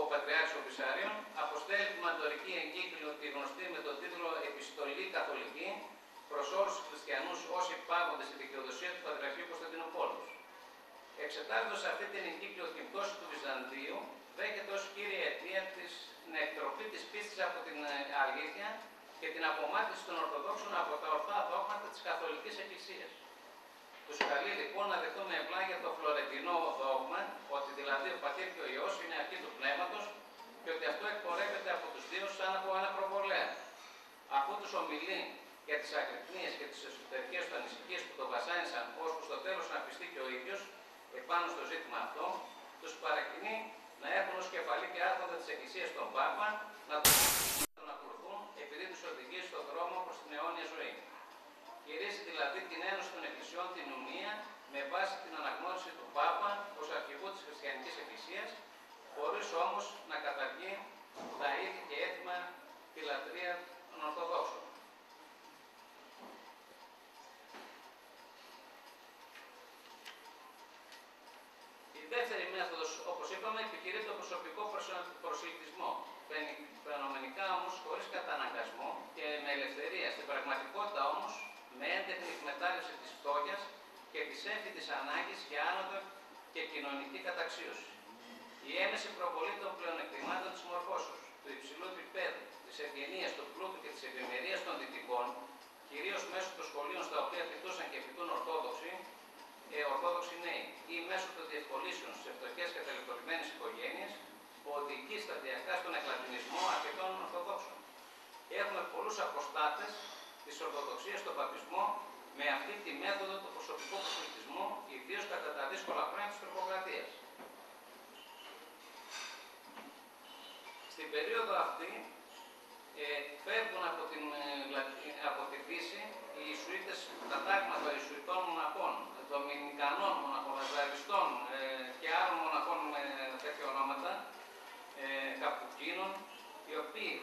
ο Πατριάρχης ο Βυσσάριων, αποστέλει τη μαντορική εγκύκλιο, τη γνωστή με τον τίτλο Επιστολή Καθολική, προς όλους τους χριστιανούς όσοι πάγονται στη δικαιοδοσία του Πατριαρχείου Κωνσταντινούπολης. Εξετάζοντας αυτή την εγκύκλιο την πτώση του Βυζαντίου, δέχεται ως κύρια αιτία την εκτροπή της πίστης από την αλήθεια και την απομάκρυνση των Ορθοδόξων από τα ορθά δόγματα της Καθολικής Εκκλησίας. Τους καλεί λοιπόν να δεχτούμε ευλάγια το φλωρεντινό δόγμα, ότι δηλαδή ο Πατήρ και ο Υιός είναι αρχή του Πνεύματος και ότι αυτό εκπορεύεται από τους δύο σαν από ένα προβολέα. Αφού τους ομιλεί για τις αγρυπνίες και τις εσωτερικές του ανησυχίες που τον βασάνισαν, ώσπου στο τέλος να πιστεί και ο ίδιος επάνω στο ζήτημα αυτό, τους παρακινεί να έρθουν ως κεφαλή και άρχοντα της Εκκλησίας των Πάπα, να τον ακολουθούν επειδή τους οδηγεί στον δρόμο προς την αιώνια ζωή. Κηρύσσει δηλαδή την ένωση των Εκκλησιών, την Ουνία, με βάση την αναγνώριση του Πάπα ως αρχηγού της Χριστιανικής Εκκλησίας, χωρίς όμως να καταργεί τα ήθη και έθιμα τη λατρεία των Ορθοδόξων. Η δεύτερη μέθοδος, όπως είπαμε, επιχειρεί τον προσωπικό προσελκυσμό. Φαινομενικά όμως χωρίς καταναγκασμό και με ελευθερία. Στην πραγματικότητα όμως, με έντεχνη εκμετάλλευση της φτώχειας και της έμφυτης ανάγκης για άνοδο και κοινωνική καταξίωση. Η έμεση προβολή των πλεονεκτημάτων της μορφώσεως, του υψηλού επίπεδου, της ευγενίας, του πλούτου και της ευημερίας των δυτικών, κυρίως μέσω των σχολείων στα οποία φοιτούσαν και φοιτούν ορθόδοξοι νέοι, ή μέσω των διευκολύσεων στις φτωχές και ταλαιπωρημένες οικογένειες, οδηγεί σταδιακά στον εκλατινισμό αρκετών Ορθοδόξων. Έχουμε πολλούς αποστάτες της Ορθοδοξίας στον παπισμό με αυτή τη μέθοδο του προσωπικού προσελκυσμού, ιδίως κατά τα δύσκολα χρόνια της τροποκρατίας. Στην περίοδο αυτή φεύγουν από τη Δύση οι Ιησουίτες, τα τάγματα Ιησουητών μοναχών, Δομινικανών μοναχών, Αζαριστών και άλλων μοναχών με τέτοια ονόματα, Καπουκίνων, οι οποίοι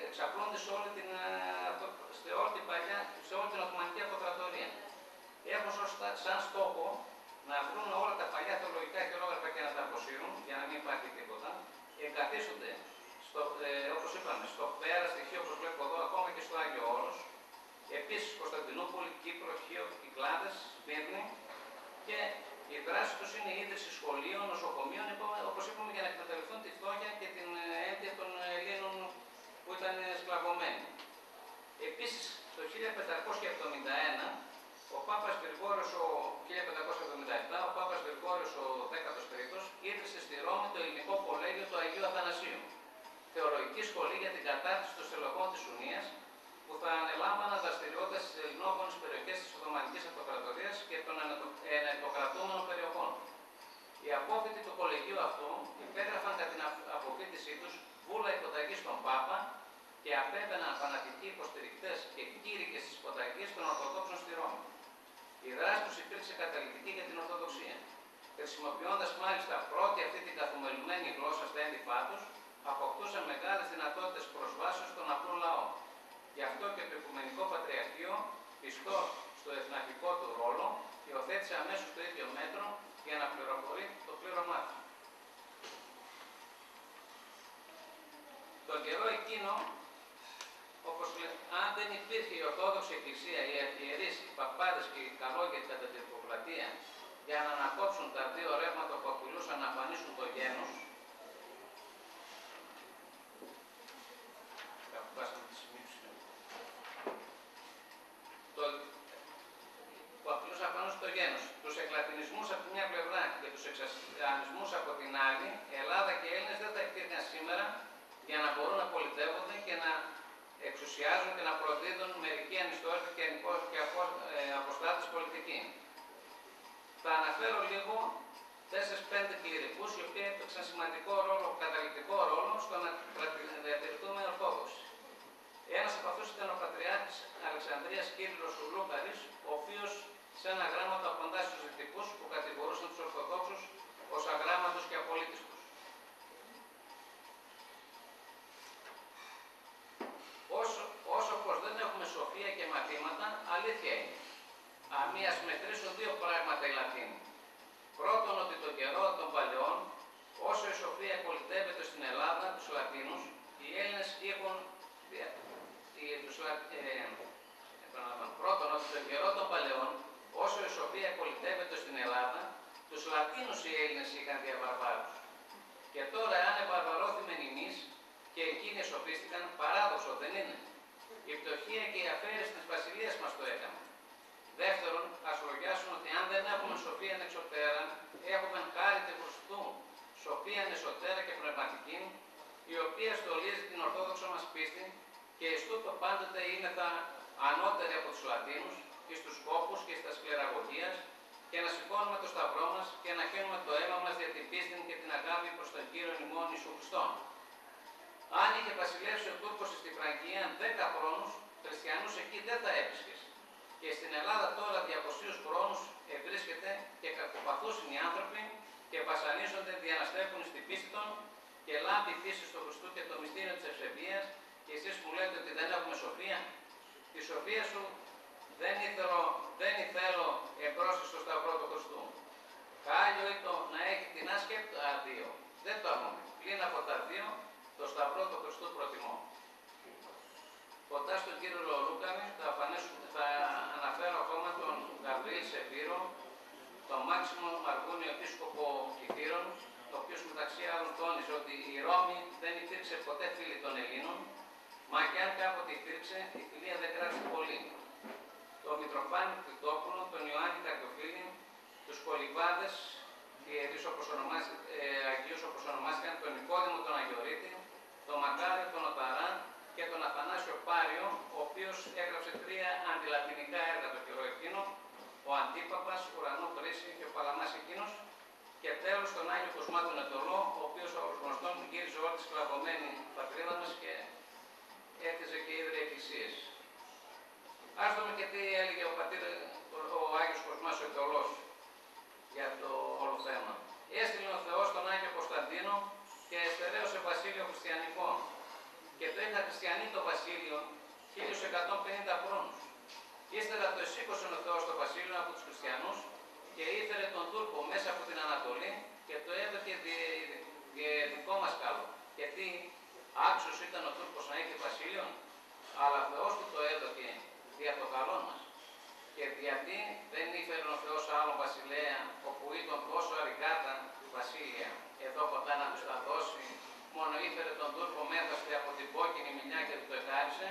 εξαπλώνται σε όλη την Οθωμανική Αυτοκρατορία. Έχουν σαν στόχο να βρουν όλα τα παλιά θεολογικά χειρόγραφα και να τα αποσύρουν, για να μην υπάρχει τίποτα. Εγκαθίστανται, όπως είπαμε, στο Πέρα, στοιχείο όπως βλέπω εδώ, ακόμα και στο Άγιο Όρος. Επίσης, Κωνσταντινούπολη, Κύπρο, Χίο, Κυκλάδες, Σμύρνη. Και η δράση τους είναι η ίδρυση σχολείων, νοσοκομείων, όπως είπαμε, για να εκμεταλλευτούν τη φτώχεια και την ένδια των Ελλήνων που ήταν σκλαβωμένοι. Επίσης, το 1571, ο Πάπας Γρηγόριος ο 1577, ο Πάπας Γρηγόριος ο 13ος ίδρυσε στη Ρώμη το Ελληνικό Κολέγιο του Αγίου Αθανασίου, θεωρητική σχολή για την κατάρτιση των στελεχών της Ουνίας, που θα ανελάμβαναν δραστηριότητες στις ελληνόφωνες περιοχές της Οθωμανικής Αυτοκρατορίας και των ενετοκρατούμενων περιοχών. Οι απόφοιτοι του κολεγίου αυτού υπέγραφαν κατά την αποφύτισή τους βούλα υποταγής στον Πάπα και απέβαιναν φανατικοί υποστηρικτές και κήρυκες της υποταγής των Ορθοδόξων στη Ρώμη. Η δράση τους υπήρξε καταλυτική για την Ορθοδοξία. Χρησιμοποιώντας μάλιστα πρώτη αυτή την καθομελουμένη γλώσσα στα έντυπά τους, αποκτούσαν μεγάλες δυνατότητες προσβάσεως στον απλό λαό. Γι' αυτό και το Οικουμενικό Πατριαρχείο, πιστό στο εθναρχικό του ρόλο, υιοθέτησε αμέσως το ίδιο μέτρο για να πληροφορεί το πλήρωμά του. Τον καιρό εκείνο, όπως αν δεν υπήρχε η Ορθόδοξη Εκκλησία, οι αρχιερείς, οι παπάδες και οι καλόγεροι κατά την Ιπποκρατία για να ανακόψουν τα δύο ρεύματα που απειλούσαν να αφανίσουν το γένος, τους εκλατινισμούς από τη μια πλευρά και τους εξασιανισμούς από την άλλη, Ελλάδα και Έλληνες δεν θα υπήρχαν σήμερα για να μπορούν να πολιτεύονται και να εξουσιάζουν και να προδίδουν μερικοί ανιστόρητοι και αποστάτες πολιτικοί. Θα αναφέρω λίγο 4-5 κληρικούς οι οποίοι έπαιξαν σημαντικό ρόλο, καταλυτικό ρόλο στο να διατηρηθούμε ορθόδοξοι. Ένας από αυτούς ήταν ο Πατριάρχης Αλεξανδρίας Κύριλλος Λούκαρης, ο οποίος σε ένα γράμμα του απαντά στους δυτικούς που κατηγορούσαν τους Ορθοδόξους ως αγράμματος και απολύτιστους. Όσο πως δεν έχουμε σοφία και μαθήματα, αλήθεια είναι. Αμίας μετρήσουν δύο πράγματα οι Λατίνοι. Πρώτον, ότι τον καιρό των παλαιών, όσο η σοφία πολιτεύεται στην Ελλάδα, τους Λατίνους, οι Έλληνες είχαν πρώτον, ότι τον καιρό των παλαιών, όσο η σοφία πολιτεύεται στην Ελλάδα, τους Λατίνους οι Έλληνες είχαν διαβαρβάρους. Και τώρα, αν ευαρβαρώθημεν εμείς και εκείνοι σοφίστηκαν, παράδοξο δεν είναι. Η πτωχία και η αφαίρεση της βασιλείας μας το έκανε. Δεύτερον, ας λογιάσουν ότι αν δεν έχουμε σοφία εξωτέρα, έχουμε χάρη του Χριστού, σοφία εσωτέρα και πνευματική, η οποία στολίζει την ορθόδοξο μας πίστη και εις τούτο πάντοτε είναι τα ανώτερη από τους Λατίνους, εις τους σκόπους και στα σκληραγωγίας, και να σηκώνουμε το σταυρό μας και να χύνουμε το αίμα μας για την πίστη και την αγάπη προς τον Κύριο ημών Ιησού Χριστόν. Αν είχε βασιλεύσει ο Τούρκος στη Φραγκία 10 χρόνους, χριστιανούς εκεί δεν θα έβρισκες. Και στην Ελλάδα τώρα 200 χρόνους ευρίσκεται και κακοπαθούσαν οι άνθρωποι και βασανίζονται, διαναστεύουν στην πίστη των και λάμπει η φύση στο Χριστού και το μυστήριο της ευσεβίας, και εσείς που λέτε ότι δεν έχουμε σοφία, τη σοφία σου δεν ήθελω εμπρός στο σταυρό του Χριστού. Κάλλιο είναι να έχει την άσκεπτα δύο. Δεν το αρνούμε. Πλην από τα δύο, το σταυρό του Χριστού προτιμώ. Κοντά στον κύριο Λουρούκαρη θα αναφέρω ακόμα τον Γαβρίλ Σεφύρο, τον Μάξιμο Μαργούνιο επίσκοπο Κηφύρων, ο οποίος μεταξύ άλλων τόνισε ότι η Ρώμη δεν υπήρξε ποτέ φίλη των Ελλήνων, μα και αν κάποτε υπήρξε, η φιλία δεν κράτησε πολύ. Τον Μητροφάνη Κρητόπουλο, τον Ιωάννη Καρδιοφίλη, τους Κολυβάδες, Αγίους όπως ονομάστηκαν, τον Νικόδημο τον Αγιορείτη, τον Μακάριο τον Οταρά και τον Αθανάσιο Πάριο, ο οποίος έγραψε 3 αντιλατινικά έργα το καιρό εκείνο, ο Αντίπαπας, Ουρανό Χρήση και ο Παλαμάς εκείνος, και τέλος τον Άγιο Κοσμά τον Ετωλό, ο οποίος ως γνωστόν γύριζε όλη τη σκλαβωμένη πατρίδα μας και έκτιζε και ίδρυε εκκλησίες. Ας δούμε και τι έλεγε ο Άγιος Κοσμάς ο Ετωλός για το όλο θέμα. Έστειλε ο Θεός τον Άγιο Κωνσταντίνο και εστερέωσε βασίλειο χριστιανικό. Και το είχα χριστιανεί το βασίλειο 1150 χρόνους. Ύστερα το εσήκωσε ο Θεός το βασίλειο από τους χριστιανούς και ήθελε τον Τούρκο μέσα από την Ανατολή και το έδωκε δικό μας καλό. Γιατί άξιος ήταν ο Τούρκος να έχει βασίλειο, αλλά Θεός του το έδωκε δια το καλό μας. Και γιατί δεν ήφερε ο Θεός άλλον βασιλέα, όπου ήταν τόσο αργάτα βασίλεια, εδώ κοντά να τους τα δώσει, μόνο ήφερε τον Τούρκο μέταστε από την πόκκινη μιλιά και του το εκάρισε,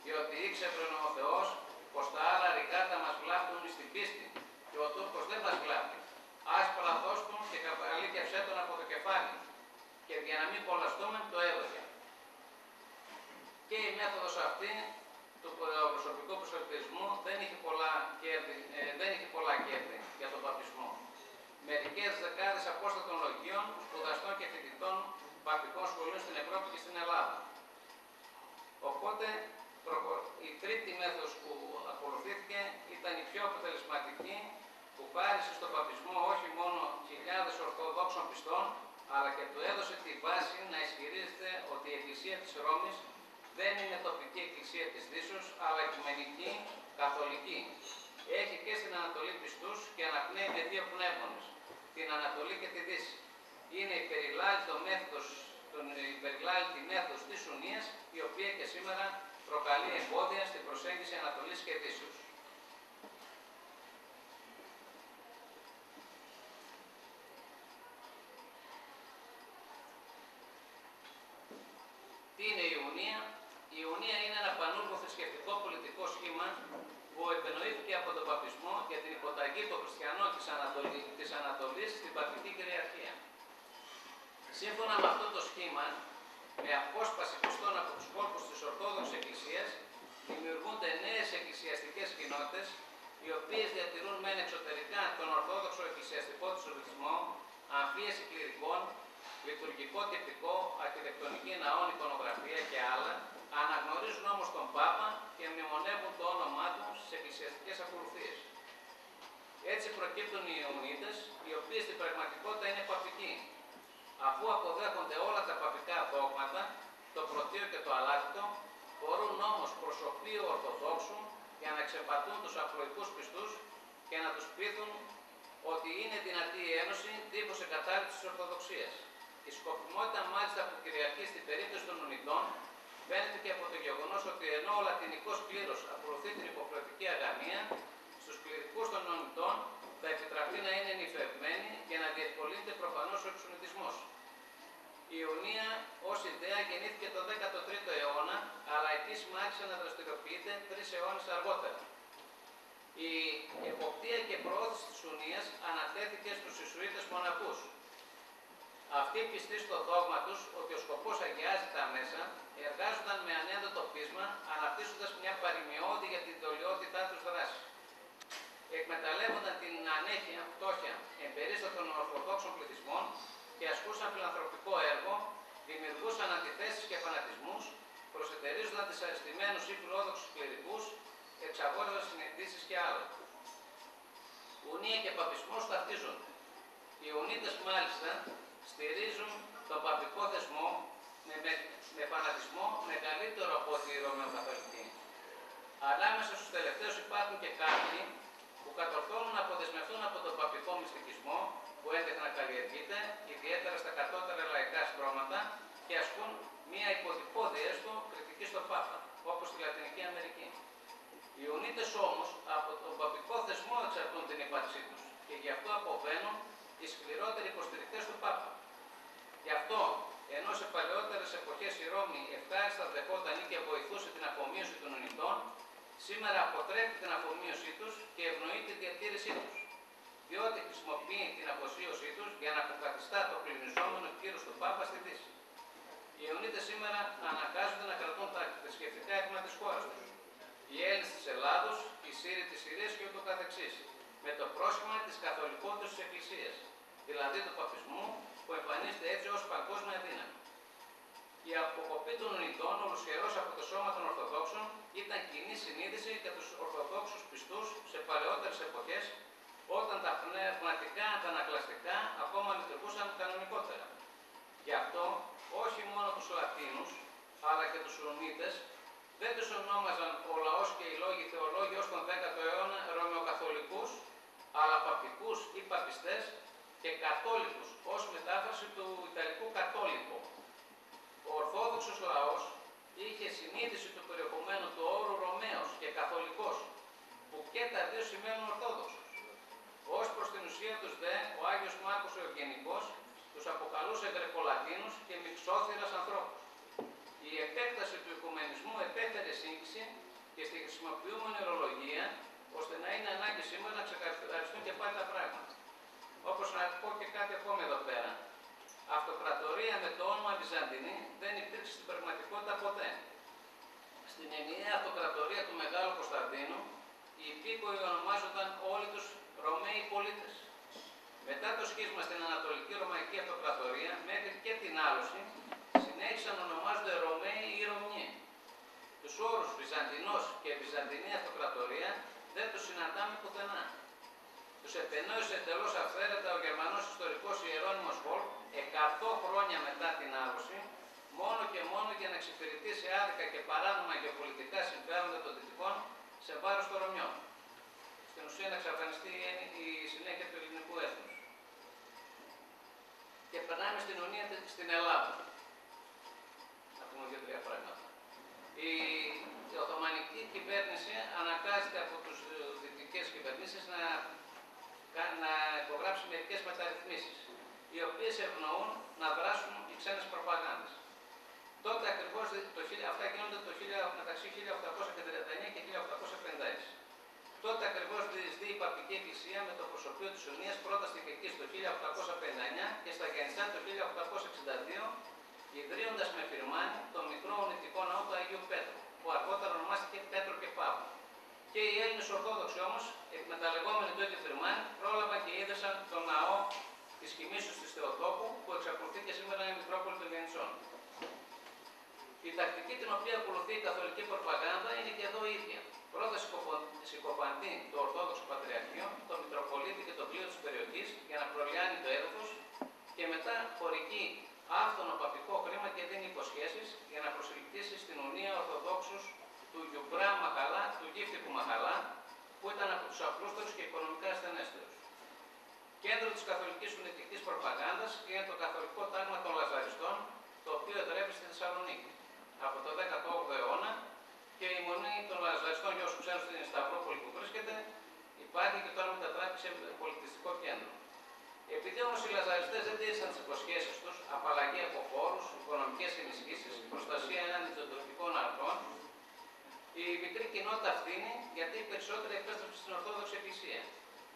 διότι ήξερε ο Θεός πως τα άλλα ρηγάτα μας βλάπτουν στην πίστη και ο Τούρκος δεν μας βλάπτει. Άσπαλα δώσ' του και καπαλίκευσέ τον από το κεφάλι και για να μην κολλαστούμε το έδωκε. Και η μέθοδος αυτή του προσωπικού προσωπισμού δεν είχε πολλά κέρδη για τον παπισμό. Μερικές δεκάδες δεν είναι τοπική εκκλησία της Δύσεως, αλλά οικουμενική, καθολική. Έχει και στην Ανατολή πιστούς και αναπνέει με δύο πνεύμονες, την Ανατολή και τη Δύση. Είναι υπερλάλητη μέθοδος της Ουνίας, η οποία και σήμερα προκαλεί εμπόδια στην προσέγγιση Ανατολής και Δύσεως. Τι είναι η Ιουνία? Η Ιουνία είναι ένα πανούργο θρησκευτικό πολιτικό σχήμα που επενοήθηκε από τον Παπισμό για την υποταγή των χριστιανών της Ανατολής στην παπική κυριαρχία. Σύμφωνα με αυτό το σχήμα, με απόσπαση πιστών από τους κόρπους της Ορθόδοξης Εκκλησίας, δημιουργούνται νέες εκκλησιαστικές κοινότητες, οι οποίες διατηρούν μεν εξωτερικά τον Ορθόδοξο εκκλησιαστικό τους ορθισμό, αμφίεση κληρικών, λειτουργικό τυπικό, αρχιτεκτονική ναών, εικονογραφία και άλλα, αναγνωρίζουν όμως τον Πάπα και μνημονεύουν το όνομά του στις εκκλησιαστικές ακολουθίες. Έτσι προκύπτουν οι Ιουνίτες, οι οποίοι στην πραγματικότητα είναι παπικοί. Αφού αποδέχονται όλα τα παπικά δόγματα, το πρωτείο και το αλάθητο, μπορούν όμως προσωπείο Ορθοδόξου για να εξεπατούν τους απλοϊκούς πιστούς και να τους πείθουν ότι είναι δυνατή η ένωση δίχως εγκατάλειψη της Ορθοδοξίας. Η σκοπιμότητα μάλιστα που κυριαρχεί στην περίπτωση των Ιουνιτών φαίνεται και από το γεγονός ότι ενώ ο λατινικός κλήρος ακολουθεί την υποχρεωτική αγαμία, στους κληρικούς των Ιουνιτών θα επιτραπεί να είναι νηφευμένοι και να διευκολύνεται προφανώς ο εξουνιτισμός. Η Ιουνία ως ιδέα γεννήθηκε το 13ο αιώνα, αλλά επίσημα άρχισε να δραστηριοποιείται 3 αιώνες αργότερα. Η εποπτεία και προώθηση της Ιουνίας ανατέθηκε στους Ιησουίτες μοναχούς. Αυτοί πιστοί στο δόγμα τους ότι ο σκοπός αγιάζει τα μέσα, εργάζονταν με ανένδοτο πείσμα, αναπτύσσοντας μια παροιμιώδη για την δολιότητά τους δράση. Εκμεταλλεύονταν την ανέχεια, φτώχεια, εμπερίστα των Ορθοδόξων πληθυσμών και ασκούσαν φιλανθρωπικό έργο, δημιουργούσαν αντιθέσεις και φανατισμούς, προσετερίζονταν δυσαρεστημένους ή φιλόδοξους κληρικούς, εξαγόραζαν συνειδήσεις και άλλα. Ουνία και παπισμός ταυτίζονται. Οι Ιουνίτες μάλιστα στηρίζουν τον παπικό θεσμό με φανατισμό μεγαλύτερο από τη Ρωμαιοκαθολική. Ανάμεσα στους τελευταίους υπάρχουν και κάποιοι που κατορθώνουν να αποδεσμευτούν από τον παπικό μυστικισμό που έντεχνα καλλιεργείται, ιδιαίτερα στα κατώτερα λαϊκά στρώματα και ασκούν μία υποτυπώδη έστω κριτική στον Πάπα, όπως στη Λατινική Αμερική. Οι Ιουνίτες όμως από τον παπικό θεσμό εξαρτούν την ύπαρξή τους και γι' αυτό αποβαίνουν οι σκληρότεροι υποστηρικτές του Πάπα. Γι' αυτό, ενώ σε παλαιότερες εποχές η Ρώμη ευχάριστα δεχόταν ή και βοηθούσε την αφομοίωση των Ιουνιτών, σήμερα αποτρέπει την αφομοίωσή τους και ευνοεί τη διατήρησή τους, διότι χρησιμοποιεί την αφοσίωσή τους για να αποκαθιστά το πληνιζόμενο κύρος του Πάπα στη Δύση. Οι Ιουνίτες σήμερα αναγκάζονται να κρατούν τα θρησκευτικά έθιμα της χώρας τους. Οι Έλληνες της Ελλάδος, οι Σύριοι της Συρίας και ούτω καθεξής, με το πρόσχημα της καθολικότητας της Εκκλησίας, δηλαδή του παπισμού, που εμφανίζεται έτσι ως παγκόσμια δύναμη. Η αποκοπή των Ιουνιτών, ολοσχερός από το σώμα των Ορθοδόξων, ήταν κοινή συνείδηση για τους Ορθοδόξους πιστούς σε παλαιότερες εποχές, όταν τα πνευματικά αντανακλαστικά ακόμα λειτουργούσαν κανονικότερα. Γι' αυτό, όχι μόνο τους Λατίνους, αλλά και τους Ιουνίτες, δεν τους ονόμαζαν ο λαός και οι λόγοι θεολόγοι ως τον 10ο αιώνα Ρωμαιοκαθολικούς, αλλά παπικούς ή παπιστές και καθόλικους ως μετάφραση του Ιταλικού κατόλικο. Ο Ορθόδοξος λαός είχε συνείδηση του περιεχομένου του όρου Ρωμαίος και Καθολικός, που και τα δύο σημαίνουν Ορθόδοξος. Ως προς την ουσία τους δε, ο Άγιος Μάρκος ο Ευγενικός τους αποκαλούσε Γρεκολατίνους και μυξόθυρας ανθρώπους. Η επέκταση του οικουμενισμού επέφερε σύγχυση και στη χρησιμοποιούμενη ορολογία, ώστε να είναι ανάγκη σήμερα να ξεκαθαριστούν και πάλι τα πράγματα. Όπως να πω και κάτι ακόμα εδώ πέρα. Αυτοκρατορία με το όνομα Βυζαντινή δεν υπήρξε στην πραγματικότητα ποτέ. Στην ενιαία αυτοκρατορία του Μεγάλου Κωνσταντίνου, οι υπήκοοι ονομάζονταν όλοι τους Ρωμαίοι πολίτες. Μετά το σχίσμα στην Ανατολική Ρωμαϊκή Αυτοκρατορία, μέχρι και την άλωση, συνέχισαν να ονομάζονται Ρωμαίοι ή Ρωμιοί. Τους όρους Βυζαντινός και Βυζαντινή Αυτοκρατορία δεν τους συναντάμε πουθενά. Τους επενόησε εντελώς αυθαίρετα ο Γερμανός ιστορικός Ιερώνυμος Βολφ 100 χρόνια μετά την άλωση μόνο και μόνο για να εξυπηρετήσει άδικα και παράνομα γεωπολιτικά συμφέροντα των Δυτικών σε βάρος των Ρωμιών. Στην ουσία να εξαφανιστεί η συνέχεια του ελληνικού έθνους. Και περνάμε στην αιωνία στην Ελλάδα. Να πούμε δύο-τρία πράγματα. Η Οθωμανική κυβέρνηση αναγκάζεται από τις δυτικές κυβερνήσεις να υπογράψει μερικές μεταρρυθμίσεις, οι οποίες ευνοούν να δράσουν οι ξένες προπαγάνδες. Τότε ακριβώς, αυτά γίνονται μεταξύ 1839 και 1856. Τότε ακριβώς διεισδύει η Παπική Εκκλησία με το προσωπείο της Ιωνίας πρώτα στη Κυρκή το 1859 και στα Γιαννησά το 1862, ιδρύοντας με φυρμάνι το μικρό ονητικό ναό του Αγίου Πέτρου, που αργότερα ονομάστηκε Πέτρο και Παύλο. Και οι Έλληνες Ορθόδοξοι όμως, εκμεταλλευόμενοι το ίδιο φυρμάνι, πρόλαβαν και ίδρυσαν τον ναό της Κοιμήσεως της Θεοτόκου, που εξακολουθεί και σήμερα η Μητρόπολη των Γεννησών. Η τακτική την οποία ακολουθεί η καθολική προπαγάνδα είναι και εδώ ίδια. Πρώτα συκοφαντεί το Ορθόδοξο Πατριαρχείο, το Μητροπολίτη και το πλοίο της περιοχής για να προλιάνει το έδαφος και μετά χορηγεί άφθονο παπικό χρήμα και δίνει υποσχέσεις για να προσελκύσει στην Ουνία Ορθοδόξους του Γιουμπρά Μαχαλά, του Γύφτικου Μαχαλά, που ήταν από τους απλούστερους και οικονομικά ασθενέστερους. Κέντρο της καθολικής ουνητικής προπαγάνδας είναι το καθολικό τάγμα των Λαζαριστών, το οποίο εδρεύει στη Θεσσαλονίκη. Από το 18ο αιώνα και η μονή των Λαζαριστών, για όσους ξέρουν στην Σταυρόπολη που βρίσκεται, υπάρχει και τώρα μετατράπηκε σε πολιτιστικό κέντρο. Επειδή όμως οι Λαζαριστές δεν τήρησαν τις υποσχέσεις τους, απαλλαγή από φόρους, οικονομικές ενισχύσεις, προστασία έναντι των τροφικών αρχών, η μικρή κοινότητα φθήνει γιατί οι περισσότεροι επέστρεψαν στην Ορθόδοξη Εκκλησία.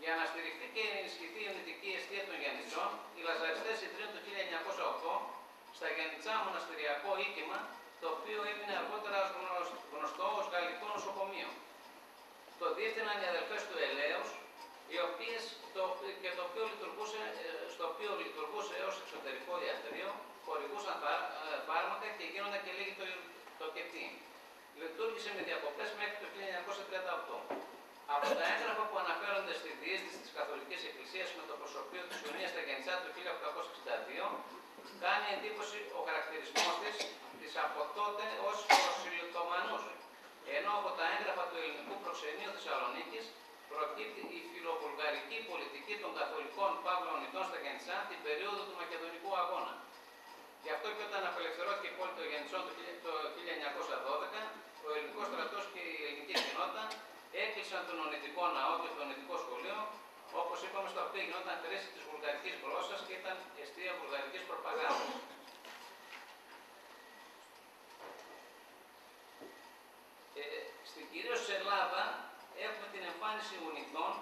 Για να στηριχθεί και ενισχυθεί η ονητική αιστεία των Γιαννητσών, οι Λαζαριστές ιδρύουν το 1908 στα Γιαννητσά μοναστηριακό οίκημα, το οποίο έμεινε αργότερα γνωστό ως Γαλλικό Νοσοκομείο. Το διεύθυναν οι αδελφές του Ελέους, στο οποίο λειτουργούσε ως εξωτερικό ιατρείο, χορηγούσαν φάρμακα και γίνονταν και λίγοι το κετί. Λειτουργήσε με διακοπές μέχρι το 1938. Από τα έγγραφα που αναφέρονται στη διείσδυση της Καθολικής Εκκλησίας με το προσωπείο της Ιωνίας στα Γιαννησά το 1862, κάνει εντύπωση ο χαρακτηρισμός της από τότε ως προσιλητομανούς, ενώ από τα έγγραφα του ελληνικού προξενείου Θεσσαλονίκης προκύπτει η φιλοβουλγαρική πολιτική των καθολικών παύλων ονητών στα Γιαννησά την περίοδο του Μακεδονικού Αγώνα. Γι' αυτό και όταν απελευθερώθηκε η πόλη των Γιαννησών το 1912, ο ελληνικός στρατός και η ελληνική κοινότητα έκλεισαν τον ονητικό ναό και το ονητικό σχολείο, όπως είπαμε, στο οποίο γινόταν χρήση της βουλγαρικής γλώσσας και ήταν εστία βουλγαρικής προπαγάνδας. Στην κυρίως Ελλάδα έχουμε την εμφάνιση ουνητών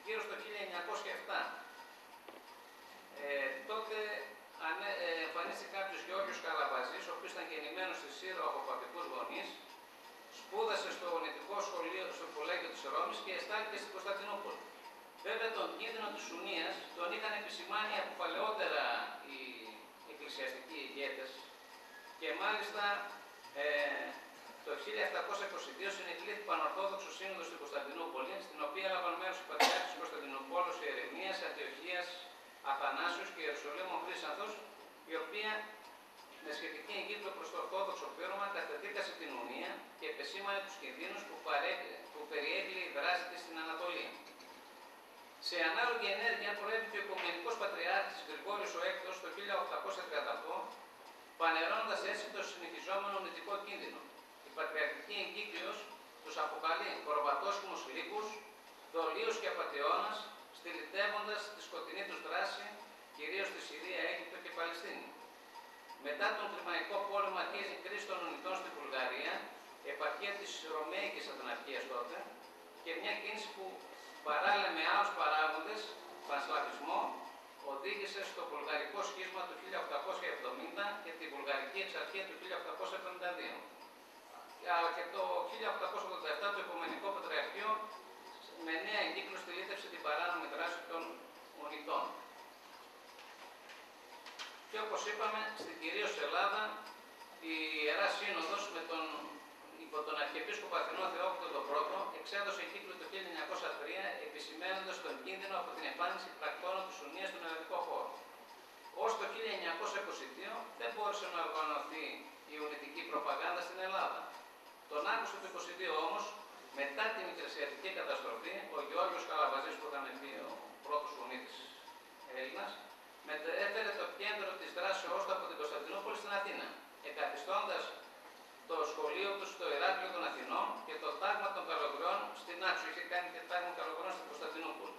γύρω στο 1907. Τότε εμφανίστηκε κάποιος Γιώργος Καλαβαζής, ο οποίος ήταν γεννημένος στη Σύρο από παπικούς γονείς, σπούδασε στο ονητικό σχολείο, στο κολέγιο της Ρώμης και εστάλθηκε στην Κωνσταντινούπολη. Βέβαια, τον κίνδυνο της Ουνίας τον είχαν επισημάνει από παλαιότερα οι εκκλησιαστικοί ηγέτες και μάλιστα το 1722 συνεκλήθη Πανορθόδοξο Σύνοδος στην Κωνσταντινούπολη, στην οποία έλαβαν μέρος οι Πατριάρχες Κωνσταντινούπολης, Ιερεμίας, Αντιοχίας, Αθανάσιος και Ιερουσαλήμου Χρύσανθος, η οποία με σχετική εγκύκλιο προς το Ορθόδοξο πείρωμα καταδίκασε την Ουνία και επεσήμανε τους κινδύνους που περιέγγειλε η δράση της στην Ανατολή. Σε ανάλογη ενέργεια προέβη και ο Οικουμενικός Πατριάρχης Γρηγόριος ο Έκτος το 1838, φανερώνοντας έτσι το συνεχιζόμενο ονητικό κίνδυνο. Η Πατριαρχική Εγκύκλειος τους αποκαλεί προβατόσχημους λύκους, δολίους και απατεώνας, στυλιτεύοντας τη σκοτεινή τους δράση, κυρίως στη Συρία, Αίγυπτο και Παλαιστίνη. Μετά τον Τριμαϊκό Πόλεμο αρχίζει η κρίση των ονητών στη Βουλγαρία, επαρχία της Ρωμαϊκής Αθηναρχίας τότε, και μια κίνηση που παράλληλα με άλλους παράγοντες, πανσλαβισμό, οδήγησε στο βουλγαρικό σχίσμα του 1870 και τη βουλγαρική εξαρχία του 1872. Αλλά και το 1887 το Οικουμενικό Πατριαρχείο με νέα εγκύκλιο στυλίτευσε την παράνομη δράση των ονητών. Και όπως είπαμε, στην κυρίως Ελλάδα, η Ιερά Σύνοδος υπό τον Αρχιεπίσκοπο Αθηνών Θεόφιλο I εξέδωσε εγκύκλιο το 1903, επισημαίνοντας τον κίνδυνο από την εμφάνιση πρακτόρων της Ουνίας στον ελληνικό χώρο. Ως το 1922 δεν μπόρεσε να οργανωθεί η Ουνητική προπαγάνδα στην Ελλάδα. Τον Αύγουστο του 1922 όμως, μετά την Μικρασιατική καταστροφή, ο Γεώργιος Καλαβαζής, που ήταν ο πρώτος Ουνίτης Έλληνας, μετέφερε το κέντρο της δράσεώς του από την Κωνσταντινούπολη στην Αθήνα, εγκαθιστώντας το σχολείο του στο Ηράκλειο των Αθηνών και το τάγμα των Καλογριών στην Άξο. Είχε κάνει και τάγμα Καλογριών στην Κωνσταντινούπολη.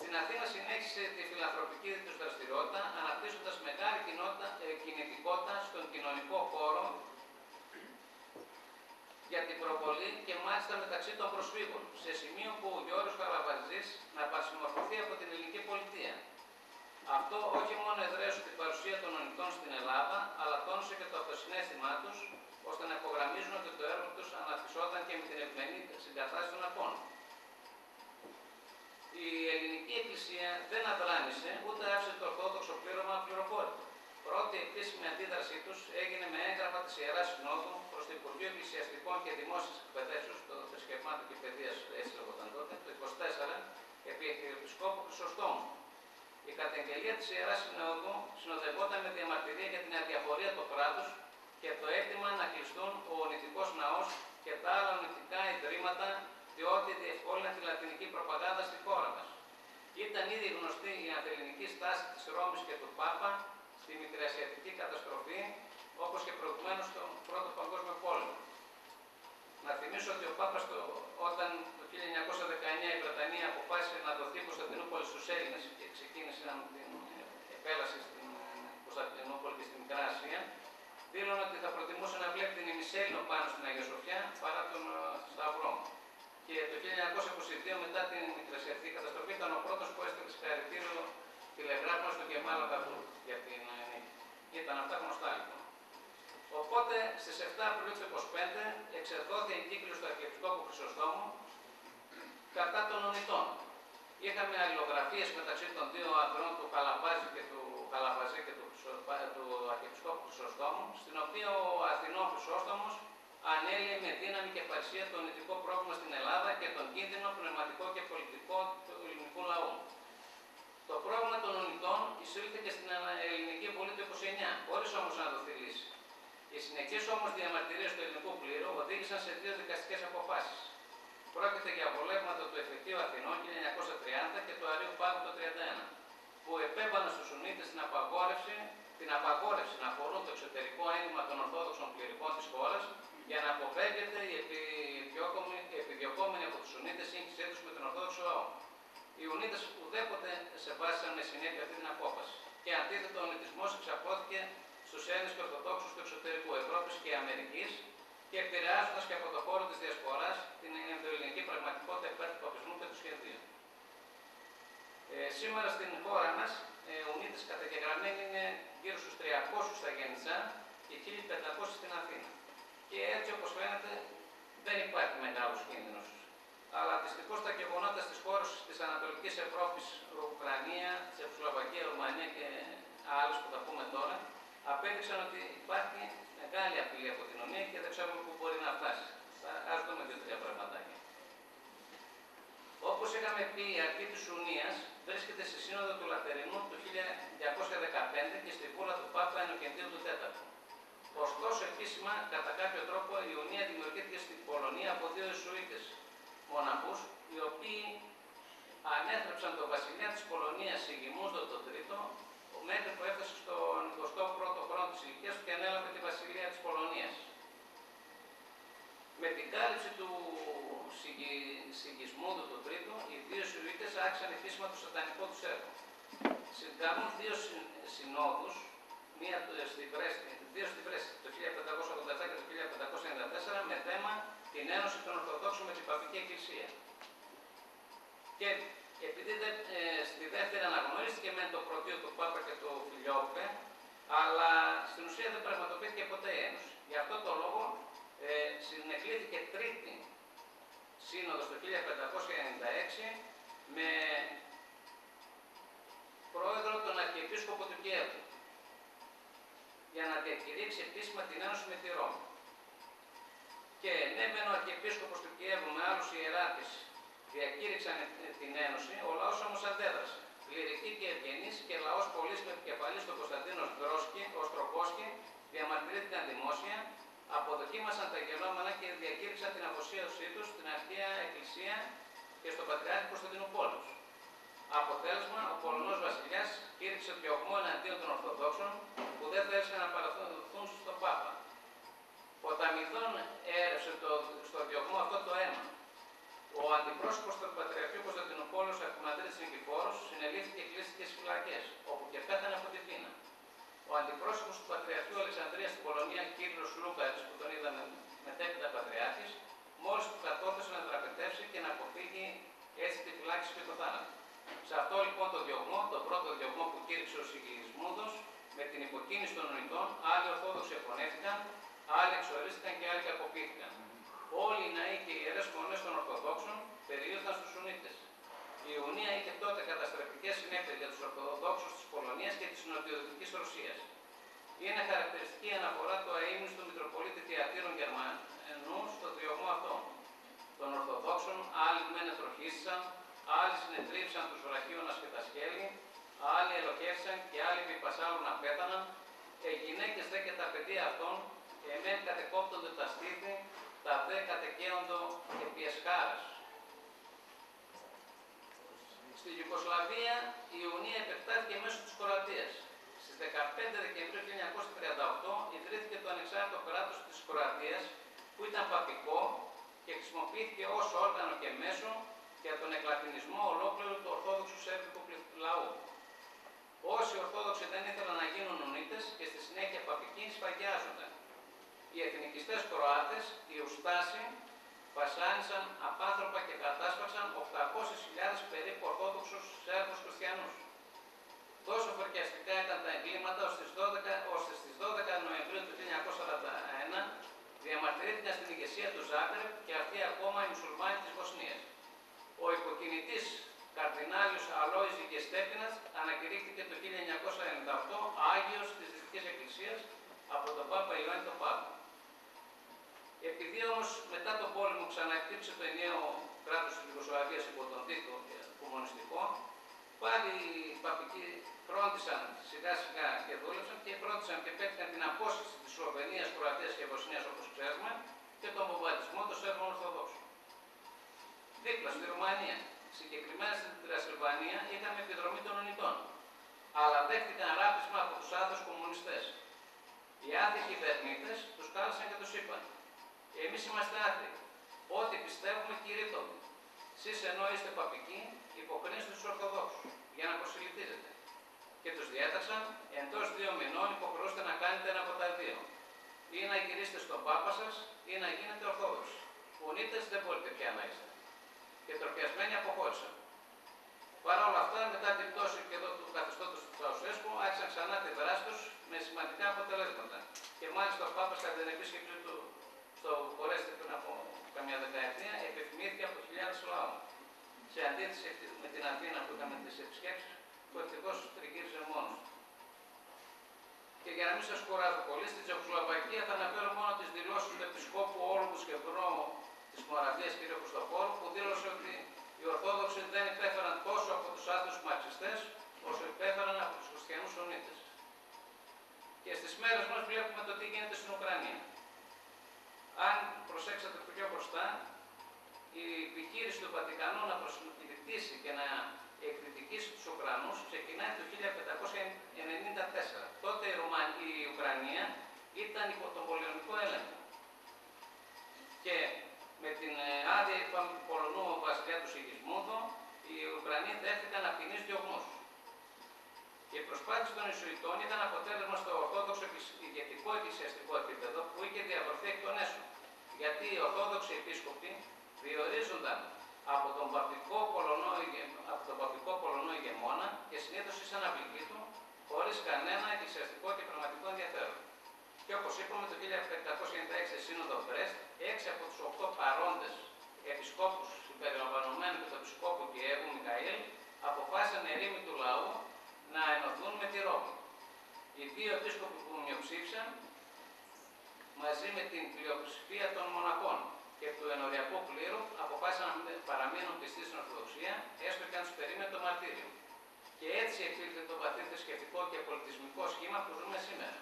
Στην Αθήνα συνέχισε τη φιλανθρωπική του δραστηριότητα, αναπτύσσοντας μεγάλη κινητικότητα στον κοινωνικό χώρο για την προβολή και μάλιστα μεταξύ των προσφύγων, σε σημείο που ο Γεώργιος Καλαβαζής να παρασημορφωθεί από την ελληνική πολιτεία. Αυτό όχι μόνο εδραίωσε την παρουσία των Ουνιτών στην Ελλάδα, αλλά τόνισε και το αυτοσυναίσθημά τους, ώστε να υπογραμμίζουν ότι το έργο τους αναπτυσσόταν και με την ευμενή συγκατάσταση των Απών. Η ελληνική εκκλησία δεν αδράνησε ούτε άφησε το ορθόδοξο πλήρωμα απληροφόρητο. Πρώτη επίσημη αντίδρασή τους έγινε με έγγραφα της Ιεράς Συνόδου προς το Υπουργείο Εκκλησιαστικών και Δημόσιας Εκπαιδεύσεως, το Θρησκευμάτων και Παιδείας, έτσι λέγονταν τότε, το 24, επί Αρχιεπισκόπου Χρυσοστόμου. Η καταγγελία της Ιεράς Συνόδου συνοδευόταν με διαμαρτυρία για την αδιαφορία του κράτους και το αίτημα να κλειστούν ο Ουνητικός Ναός και τα άλλα ουνητικά ιδρύματα, διότι διευκόλυνε τη λατινική προπαγάνδα στη χώρα μας. Ήταν ήδη γνωστή η αντιελληνική στάση της Ρώμης και του Πάπα στη Μικρασιατική καταστροφή, όπως και προηγουμένως στον Πρώτο Παγκόσμιο Πόλεμο. Να θυμίσω ότι ο Πάπας όταν το 1919 η Βρετανία αποφάσισε να δοθεί η Κωνσταντινούπολη στους Έλληνες και ξεκίνησαν την επέλαση στην Κωνσταντινούπολη και στην Μικρά Ασία, δήλωνε ότι θα προτιμούσε να βλέπει την ημισέλληνο πάνω στην Αγία Σοφιά παρά τον Σταυρό. Και το 1922, μετά την Μικρασιατική καταστροφή, ήταν ο πρώτος που έστειλε συγχαρητήριο τηλεγράφημα στον Κεμάλ Ατατούρκ για την νίκη. Ήταν αυτά γνωστά λοιπόν. Οπότε στις 7 Απριλίου του 1925 εξεδόθη η εγκύκλιος του Αρχιεπισκόπου Χρυσοστόμου κατά των Ουνιτών. Είχαμε αλληλογραφίες μεταξύ των δύο ανδρών του Καλαβάζη και του Αρχιεπισκόπου Χρυσοστόμου, στην οποία ο Αθηνών Χρυσόστομος ανέλυε με δύναμη και παρουσία το ουνητικό πρόβλημα στην Ελλάδα και τον κίνδυνο πνευματικό και πολιτικό του ελληνικού λαού. Το πρόβλημα των Ουνιτών εισήλθε και στην Ελληνική Βουλή του 1929, χωρίς όμως να δοθεί λύση. Οι συνεχείς όμως διαμαρτυρίες του ελληνικού πλήρου οδήγησαν σε δύο δικαστικές αποφάσεις. Πρόκειται για απολέγματα του Εφετείου Αθηνών 1930 και του Αρείου Πάγου το 1931, που επέβαλαν στους Ουνίτες την απαγόρευση να αφορούν το εξωτερικό έννοημα των Ορθόδοξων κληρικών της χώρας για να αποφεύγεται η επιδιωκόμενη από τους Ουνίτες σύγχυσή τους με τον Ορθόδοξο λαό. Οι Ουνίτες ουδέποτε σεβάστηκαν με συνέπεια αυτή την απόφαση και αντίθετα ο Ουνιτισμός εξαπλώθηκε στους Έλληνες και Ορθοδόξους του εξωτερικού Ευρώπης και Αμερικής και επηρεάζοντας και από το χώρο της Διασποράς την ενδοελληνική πραγματικότητα υπέρ του παπισμού και του σχεδίου. Σήμερα στην χώρα μας, οι Ουνίτες καταγεγραμμένοι είναι γύρω στους 300 στα Γεννησά και 1500 στην Αθήνα. Και έτσι όπως φαίνεται δεν υπάρχει μεγάλος κίνδυνος. Αλλά δυστυχώς τα γεγονότα στις χώρες της Ανατολικής Ευρώπης, Ουκρανία, Τσεχοσλοβακία, Ρουμανία και άλλες που θα πούμε τώρα, απέδειξαν ότι υπάρχει μεγάλη απειλή από την Ουνία και δεν ξέρουμε πού μπορεί να φτάσει. Ας δούμε δύο-τρία πραγματάκια. Όπως είχαμε πει, η αρχή της Ουνίας βρίσκεται στη Σύνοδο του Λατερινού του 1215 και στη βούλα του Πάπα Ενοκεντίου του IV. Ωστόσο, επίσημα, κατά κάποιο τρόπο, η Ουνία δημιουργήθηκε στην Πολωνία από δύο Ιεσουήτες μοναχούς, οι οποίοι ανέθρεψαν τον βασιλιά της Πολωνίας Σιγημούντο τον Τρίτο, μέχρι που έφτασε στον 21ο χρόνο της ηλικίας του και ανέλαβε τη βασιλεία της Πολωνίας. Με την κάλυψη του Σιγισμούντου τον Τρίτο, οι δύο Ιεσουήτες άρχισαν επίσημα το σατανικό τους έργο. Συγκαλούν δύο συνόδους, μία στη Βρέστη, δύο στη Βρέστη το 1587 και το 1594, με θέμα την ένωση των Ορθοδόξων με την Παπική Εκκλησία. Και επειδή στη δεύτερη αναγνωρίστηκε με το πρωτείο του Πάπα και του Φιλιόπε, αλλά στην ουσία δεν πραγματοποιήθηκε ποτέ η ένωση. Γι' αυτό το λόγο συνεκλήθηκε τρίτη σύνοδος το 1596 με πρόεδρο τον Αρχιεπίσκοπο του Κιέβου, για να διακηρύξει επίσημα την ένωση με τη Ρώμη. Και ναι, μεν ο Αρχιεπίσκοπος του Κιέβου με άλλους ιεράρχες διακήρυξαν την ένωση, ο λαός όμως αντέδρασε. κληρικοί και ευγενείς και λαός πολύς με επικεφαλής τον Κωνσταντίνο Οστροκόσκι διαμαρτυρήθηκαν δημόσια, αποδοκίμασαν τα γεγονότα και διακήρυξαν την αφοσίωσή τους στην αρχαία Εκκλησία και στον Πατριάρχη Κωνσταντινούπολης. Αποτέλεσμα, ο Πολωνός βασιλιάς κήρυξε διωγμό εναντίον των Ορθοδόξων που δεν θέλησαν να παραδοθούν στον Πάπα. Ποταμιδών έρευσε στο διωγμό αυτό το αίμα. Ο αντιπρόσωπος του Πατριαρχείου Κωνσταντινούπολης, Αρχιμανδρίτης Νικηφόρος, συνελήφθηκε και κλείστηκε στις φυλακές, όπου και πέθανε από την πείνα. Ο αντιπρόσωπος του Πατριαρχείου Αλεξανδρίας στην Πολωνία, Κύριος Λούκαρης, που τον είδαμε μετέπειτα Πατριάρχης, μόλις του κατόρθωσε να δραπετεύσει και να αποφύγει έτσι τη φυλάκιση και το θάνατο. Σε αυτό λοιπόν το διωγμό, το πρώτο διωγμό που κήρυξε ο Σιγισμούντος, με την υποκίνηση των Νοητών, άλλοι Ορθόδοξοι επωνέθηκαν, άλλοι εξορίστηκαν και άλλοι κακοποιήθηκαν. Όλοι οι ναοί και οι ιερές φωνές των Ορθοδόξων περιήλθαν στους Σουνίτες. Η Ιουνία είχε τότε καταστροφικές συνέπειες για τους Ορθοδόξους της Πολωνίας και της Νοτιοδυτικής Ρωσίας. Είναι χαρακτηριστική η αναφορά του αείμνης του Μητροπολίτη Τιατήρων Γερμανού στο διωγμό αυτό. Των Ορθοδόξων, άλλοι μεν ετροχίστησαν, άλλοι συνετρίψαν τους βραχίωνας και τα σκέλη, άλλοι ελοχεύσαν και άλλοι επιπασάλων απέθαναν, οι γυναίκες δε και τα παιδεία αυτών, εμέν κατεκόπτονται τα στήθη, τα δε κατεκαίοντο επί εσχάρας. Στη Ιουγκοσλαβία η Ιουνία επεκτάθηκε μέσω της Κροατίας. Στις 15 Δεκεμβρίου 1938 ιδρύθηκε το ανεξάρτητο κράτος της Κροατίας, που ήταν παπικό και χρησιμοποιήθηκε ως όργανο και μέσο για τον εκλατινισμό ολόκληρου του Ορθόδοξου Σέρβικου λαού. Όσοι Ορθόδοξοι δεν ήθελαν να γίνουν Ουνίτες και στη συνέχεια παπικοί σφαγιάζονταν. Οι εθνικιστές Κροάτες, οι Ουστάσοι, βασάνισαν απάνθρωπα και κατάσπαξαν 800.000 περίπου Ορθόδοξους Σέρβους Χριστιανούς. Τόσο φρικιαστικά ήταν τα εγκλήματα ώστε στις 12 Νοεμβρίου του 1941 διαμαρτυρήθηκαν στην ηγεσία του Ζάγκρεπ και αυτοί ακόμα οι μουσουλμάνοι της Βοσνίας. Ο υποκινητής Καρδινάλιος Αλόης Γεστέπινας ανακηρύχθηκε το 1998 Άγιος της Δυτικής Εκκλησίας από τον Πάπα Ιωάννη τον Πάπα. Επειδή όμως μετά τον πόλεμο ξαναεκτύψε το ενιαίο κράτος της Ιουγκοσλαβίας υπό τον τίτλο κομμουνιστικό, πάλι οι παπικοί φρόντισαν σιγά σιγά και δούλεψαν και φρόντισαν και πέτυχαν την απόσυση της Σλοβενίας, Κροατίας και Βοσνίας όπως ξέρουμε και τον βομβαρδισμό των Σέρβων Ορθοδόξων. Δίπλα στη Ρουμανία, συγκεκριμένα στην Τρασιλβανία, είχαμε επιδρομή των Ονιτών, αλλά δέχτηκαν ράπισμα από τους άθεους κομμουνιστές. Οι άθεοι κυβερνήτες τους κάλεσαν και τους είπαν: εμείς είμαστε άθεοι. Ό,τι πιστεύουμε κηρύττουμε. Εσείς ενώ είστε παπικοί, υποκρίνεστε τους Ορθοδόξους για να προσιλητίζετε. Και τους διέταξαν εντός 2 μηνών υποχρεώστε να κάνετε ένα από τα δύο. Ή να γυρίσετε στον Πάπα σας ή να γίνετε Ορθόδοξοι. Ουνίτες δεν μπορείτε πια να είστε. Και τροπιασμένοι αποχώρησαν. Παρ' όλα αυτά, μετά την πτώση και εδώ του καθεστώτος του Τσαουσέσκου, άρχισαν ξανά τη δράση τους με σημαντικά αποτελέσματα. Και μάλιστα ο Πάπας κατά την επίσκεψή του στο Βορέστη πριν από καμιά δεκαετία επιθυμήθηκε από χιλιάδες λαού. Σε αντίθεση με την Αθήνα που είχαμε τις επισκέψεις, που ευτυχώς τριγύρισε μόνος. Και για να μην σας κουράζω πολύ, στη Τσεχοσλοβακία θα αναφέρω μόνο τις δηλώσεις του Επισκόπου Όλγου Σκευδρόμου της Μοραβίας κ. Χριστοφόρου, που δήλωσε ότι οι Ορθόδοξοι δεν υπέφεραν τόσο από τους άθεους μαρξιστές, όσο υπέφεραν από τους χριστιανούς Σουνίτες. Και στις μέρες μας βλέπουμε το τι γίνεται στην Ουκρανία. Αν προσέξατε πιο μπροστά, η επιχείρηση του Βατικανού να προσελκύσει και να εκδικήσει τους Ουκρανούς ξεκινάει το 1594. Τότε η Ουκρανία ήταν υπό τον πολεμικό έλεγχο. Και με την άδεια του Πολωνού βασιλιά του Σιγισμούντο, οι Ουκρανοί δέχτηκαν ακτινείς διωγμούς. Και οι προσπάθειες των Ιησουητών ήταν αποτέλεσμα στο ορθόδοξο ηγετικό εκκλησιαστικό επίπεδο που είχε διαβρθεί εκ των έσω. Γιατί οι Ορθόδοξοι επίσκοποι διορίζονταν από τον παπικό Πολωνό ηγεμόνα και συνήθως ήσαν αυλικοί του, χωρίς κανένα εκκλησιαστικό και πραγματικό ενδιαφέρον. Και όπως είπαμε, το 1596 Σύνοδο Μπρέστ, 6 από τους 8 παρόντες επισκόπους συμπεριλαμβανομένου και του επισκόπου Κιέβου Μικαήλ αποφάσισαν ερήμοι του λαού να ενωθούν με τη Ρώμη. Οι 2 επίσκοποι που μειοψήφισαν, μαζί με την πλειοψηφία των μοναχών και του ενοριακού πλήρου, αποφάσισαν να παραμείνουν πιστοί στην Ορθοδοξία, έστω και αν τους περίμενε το μαρτύριο. Και Έτσι εκφύλεται το βαθύ θρησκευτικό και πολιτισμικό σχήμα που ζούμε σήμερα.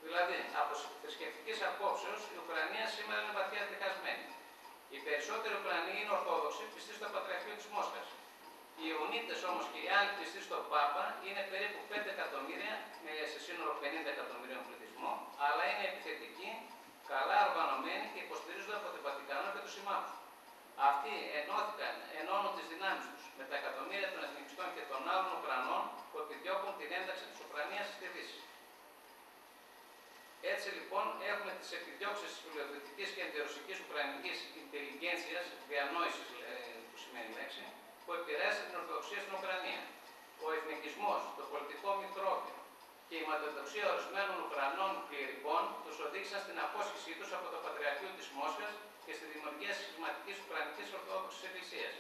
Δηλαδή, από θρησκευτική απόψεω, η Ουκρανία σήμερα είναι βαθιά διχασμένη. Οι περισσότεροι Ουκρανοί είναι Ορθόδοξοι, πιστοί στο Πατριαρχείο της Μόσχας. Οι Ιουνίτες όμως και οι άλλοι πιστοί στον Πάπα είναι περίπου 5 εκατομμύρια, σε σύνολο 50 εκατομμυρίων πληθυσμό, αλλά είναι επιθετικοί, καλά οργανωμένοι και υποστηρίζονται από το Βατικανό και τους συμμάχους. Αυτοί ενώνουν τις δυνάμεις τους με τα εκατομμύρια των εθνικιστών και των άλλων Ουκρανών που επιδιώκουν την ένταξη της Ουκρανίας στη Δύση. Έτσι λοιπόν έχουμε τις επιδιώξεις της φιλοδυτικής και αντιρωσικής ουκρανικής ιντελιγένσιας, διανόησης που σημαίνει λέξη, που επηρέασε την Ορθοδοξία στην Ουκρανία. Ο εθνικισμός, το πολιτικό μικρόβιο και η ματαιοδοξία ορισμένων Ουκρανών κληρικών τους οδήγησαν στην απόσχησή τους από το Πατριαρχείο της Μόσχας και στη δημιουργία σχηματικής Ουκρανικής Ορθόδοξης Εκκλησίας.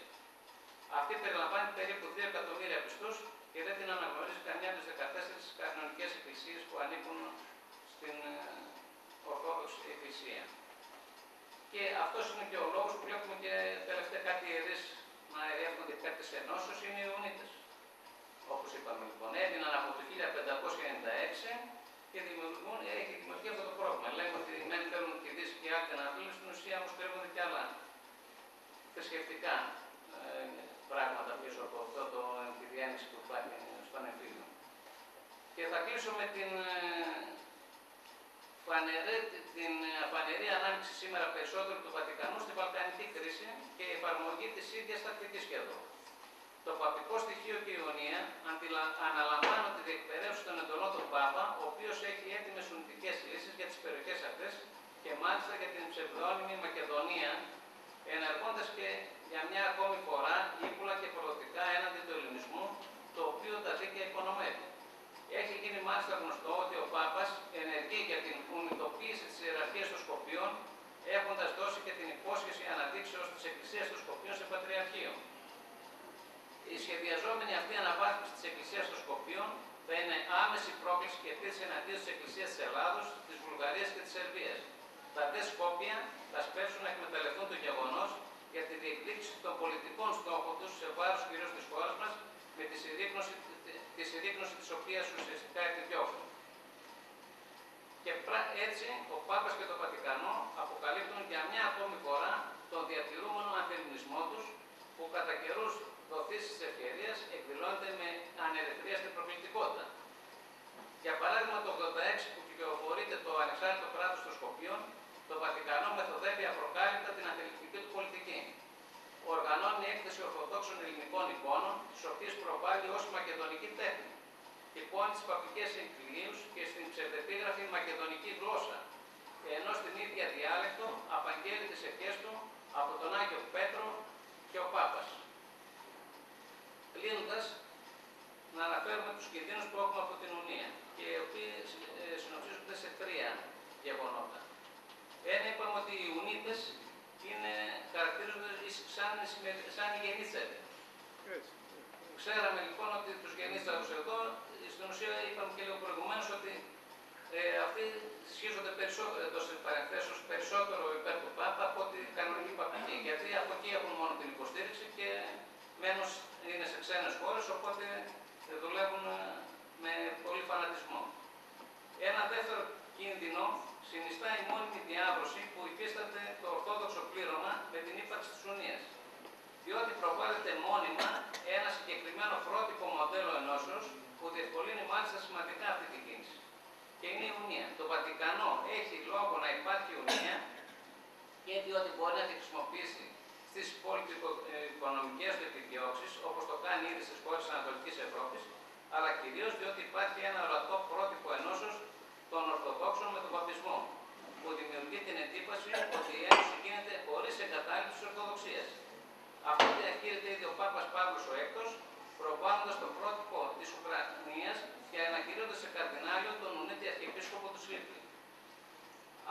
Αυτή περιλαμβάνει περίπου 2 εκατομμύρια πιστούς και δεν την αναγνωρίζει καμιά από τις 14 κανονικές εκκλησίες που ανήκουν στην Ορθόδοξη Εκκλησία. Και αυτός είναι και ο λόγος που βλέπουμε και τελευταία κάτι ιερείς να έρχονται κάποιες ενώσεις, είναι οι Ιουνίτες. Όπως είπαμε λοιπόν, έμειναν από το 1596 και έχει δημιουργηθεί αυτό το πρόβλημα. Λέμε ότι μεν θέλουν τη Δύση και άλλη την Ανατολή, στην ουσία όμως κρύβονται και άλλα θρησκευτικά πράγματα πίσω από αυτό τη διένεξη που υπάρχει στον εμφύλιο. Και θα κλείσω με την φανερή ανάμειξη σήμερα περισσότερο του Βατικανού στη Βαλκανική κρίση και η εφαρμογή της ίδιας τακτικής σχεδόν. Το παπικό στοιχείο και η Ιωνία αναλαμβάνουν τη διεκπαιρέωση των εντολών του Πάπα, ο οποίος έχει έτοιμες σουνητικές λύσεις για τις περιοχές αυτές και μάλιστα για την ψευδόνυμη Μακεδονία, ενεργώντας και για μια ακόμη φορά ύπουλα και προδοτικά έναντι του ελληνισμού, το οποίο τα δίκαια υπονομεύει. Έχει γίνει μάλιστα γνωστό ότι ο Πάπας ενεργεί για την ουνητοποίηση της ιεραρχίας των Σκοπίων, έχοντας δώσει και την υπόσχεση αναδείξεως της Εκκλησίας των Σκοπίων σε Πατριαρχείο. Η σχεδιαζόμενη αυτή αναβάθμιση της Εκκλησίας των Σκοπίων θα είναι άμεση πρόκληση και επίθεση εναντίον της Εκκλησίας της Ελλάδος, της Βουλγαρίας και της Σερβίας. Τα δε Σκόπια θα σπεύσουν να εκμεταλλευτούν το γεγονός για τη διεκδίκηση των πολιτικών στόχων τους σε βάρος κυρίως της χώρας μας, με τη συρρίκνωση της οποίας ουσιαστικά επιδιώκουν. Και έτσι ο Πάπας και το Βατικανό αποκαλύπτουν για μια ακόμη φορά τον διατηρούμενο ανθεληνισμό τους, που κατά καιρούς δοθείς της ευκαιρίας εκδηλώνεται με ανερετρίαστη προκλητικότητα. Για παράδειγμα, το 86 που κυκλοφορείται το ανεξάρτητο κράτος των Σκοπίων, το Βατικανό μεθοδεύει απροκάλυπτα την αντιληπτική του πολιτική. Οργανώνει έκθεση ορθοδόξων ελληνικών εικόνων, τις οποίες προβάλλει ως μακεδονική τέχνη. Εικόνει τις παπικές εγκλήους και στην ψευδεπίγραφη μακεδονική γλώσσα, ενώ στην ίδια διάλεκτο απαγγέλει τις ευχές του από τον Άγιο Πέτρο και ο Πάπας. Κλείνοντας, να αναφέρουμε τους κινδύνους που έχουμε από την Ουνία και οι οποίοι συνοψίζονται σε 3 γεγονότα. Ένα, είπαμε ότι οι Ιουνίτες χαρακτηρίζονται σαν οι γεννήτσερες. Ξέραμε λοιπόν ότι τους γεννήτσερους εδώ, στην ουσία είπαμε και λίγο προηγουμένως ότι αυτοί σχίζονται περισσότερο υπέρ του Πάπα από την κανονική παπική. Γιατί από εκεί έχουν μόνο την υποστήριξη και μένως είναι σε ξένες χώρες, οπότε δουλεύουν με πολύ φανατισμό. Ένα δεύτερο κίνδυνο συνιστά η μόνιμη διάβρωση που υφίσταται το ορθόδοξο πλήρωμα με την ύπαρξη της Ουνίας. Διότι προβάλλεται μόνιμα ένα συγκεκριμένο πρότυπο μοντέλο ενώσεως που διευκολύνει μάλιστα σημαντικά αυτή την κίνηση. Και είναι η Ουνία. Το Βατικανό έχει λόγο να υπάρχει Ουνία και διότι μπορεί να τη χρησιμοποιήσει στις πολιτικο-οικονομικές του επιδιώξεις, όπως το κάνει ήδη στις χώρες της Ανατολικής Ευρώπης, αλλά κυρίως διότι υπάρχει ένα ορατό πρότυπο ενώσεως των Ορθοδόξων με τον Παπισμό, που δημιουργεί την εντύπωση ότι η ένωση γίνεται χωρίς εγκατάλειψη της Ορθοδοξίας. Αυτό διαχείριζε ήδη ο Πάπας Παύλος ο Έκτος, προβάλλοντας το πρότυπο της Ουκρανίας και ανακηρύοντας σε καρδινάλιο τον Ουνίτη Αρχιεπίσκοπο του Σλίπνη.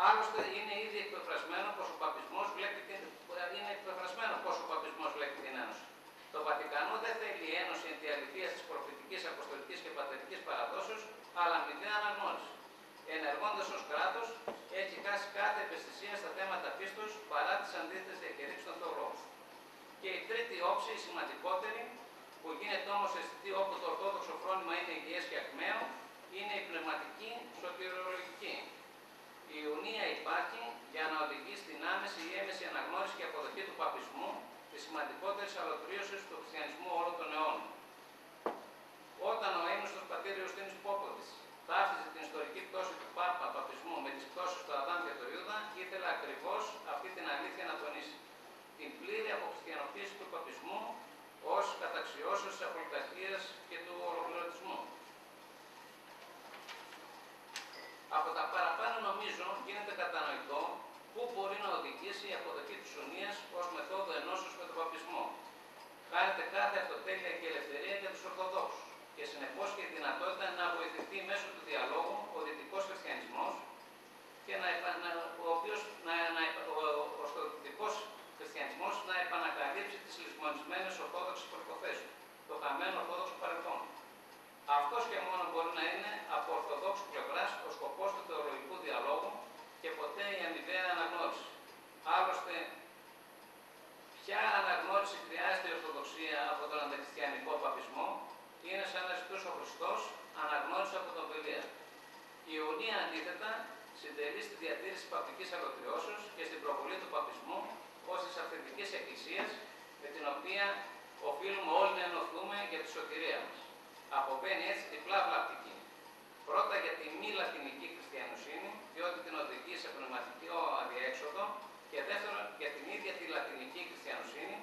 Άλλωστε είναι ήδη εκπεφρασμένο πως ο Παπισμός βλέπει την ένωση. Το Βατικανό δεν θέλει η ένωση εν τη αληθεία της προφητικής, αποστολικής και πατερικής παραδόσεως, αλλά αμοιβαία αναγνώριση. Ενεργώντας ως κράτος, έχει χάσει κάθε ευαισθησία στα θέματα πίστος παρά τις αντίθετες διακηρύξεις των θεολόγων. Και η τρίτη όψη, η σημαντικότερη, που που γίνεται όμως αισθητή όπου το ορθόδοξο φρόνημα είναι υγιές και ακμαίο, είναι η πνευματική σωτηριολογική. Η ιουνία υπάρχει για να οδηγεί στην άμεση ή έμεση αναγνώριση και αποδοχή του παπισμού, της σημαντικότερης αλωτρίωσης του χριστιανισμού όλων των αιώνων. Όταν ο αείμνηστος πατήρ Ιωστίνης Πόποδης ταύτιζε την ιστορική πτώση του Πάπα παπισμού με τις πτώσεις του Αδάμ και του Ιούδα, ήθελε ακριβώς αυτή την αλήθεια να τονίσει. Την πλήρη αποχριστιανοποίηση του παπισμού ως καταξιώσεως της απολυταρχίας και του ολοκληρωτισμού. Από τα παραπάνω νομίζω γίνεται κατανοητό πού μπορεί να οδηγήσει η αποδοχή της Ιουνίας ως μεθόδου ενώσεως με τον παπισμό. Χάρεται κάθε αυτοτέλεια και ελευθερία για τους Ορθοδόξους και συνεπώς και η δυνατότητα να βοηθηθεί μέσω του διαλόγου ο δυτικός χριστιανισμός και ο δυτικός χριστιανισμός να επανακαλύψει τις λησμονισμένες ορθόδοξες προϋποθέσεις, το χαμένο ορθόδοξο παρελθόν. Αυτός και μόνο μπορεί να είναι από ορθοδόξου πλευράς ο σκοπός του θεολογικού διαλόγου και ποτέ η αμοιβαία αναγνώριση. Άλλωστε, ποια αναγνώριση χρειάζεται η Ορθοδοξία από τον αντιχριστιανικό παπισμό? Είναι σαν να ζητούσε ο Χριστός αναγνώριση από τον Βελία. Η Ιουνία αντίθετα συντελεί στη διατήρηση της παπτικής αλωτριώσεως και στην προβολή του παπισμού ως της αυθεντικής εκκλησίας με την οποία οφείλουμε όλοι να ενωθούμε για τη σωτηρία μας. Αποβαίνει έτσι διπλά βλαπτική. Πρώτα για τη μη λατινική χριστιανοσύνη, διότι την οδηγεί σε πνευματικό αδιέξοδο, και δεύτερον για την ίδια τη λατινική χριστιανοσύνη,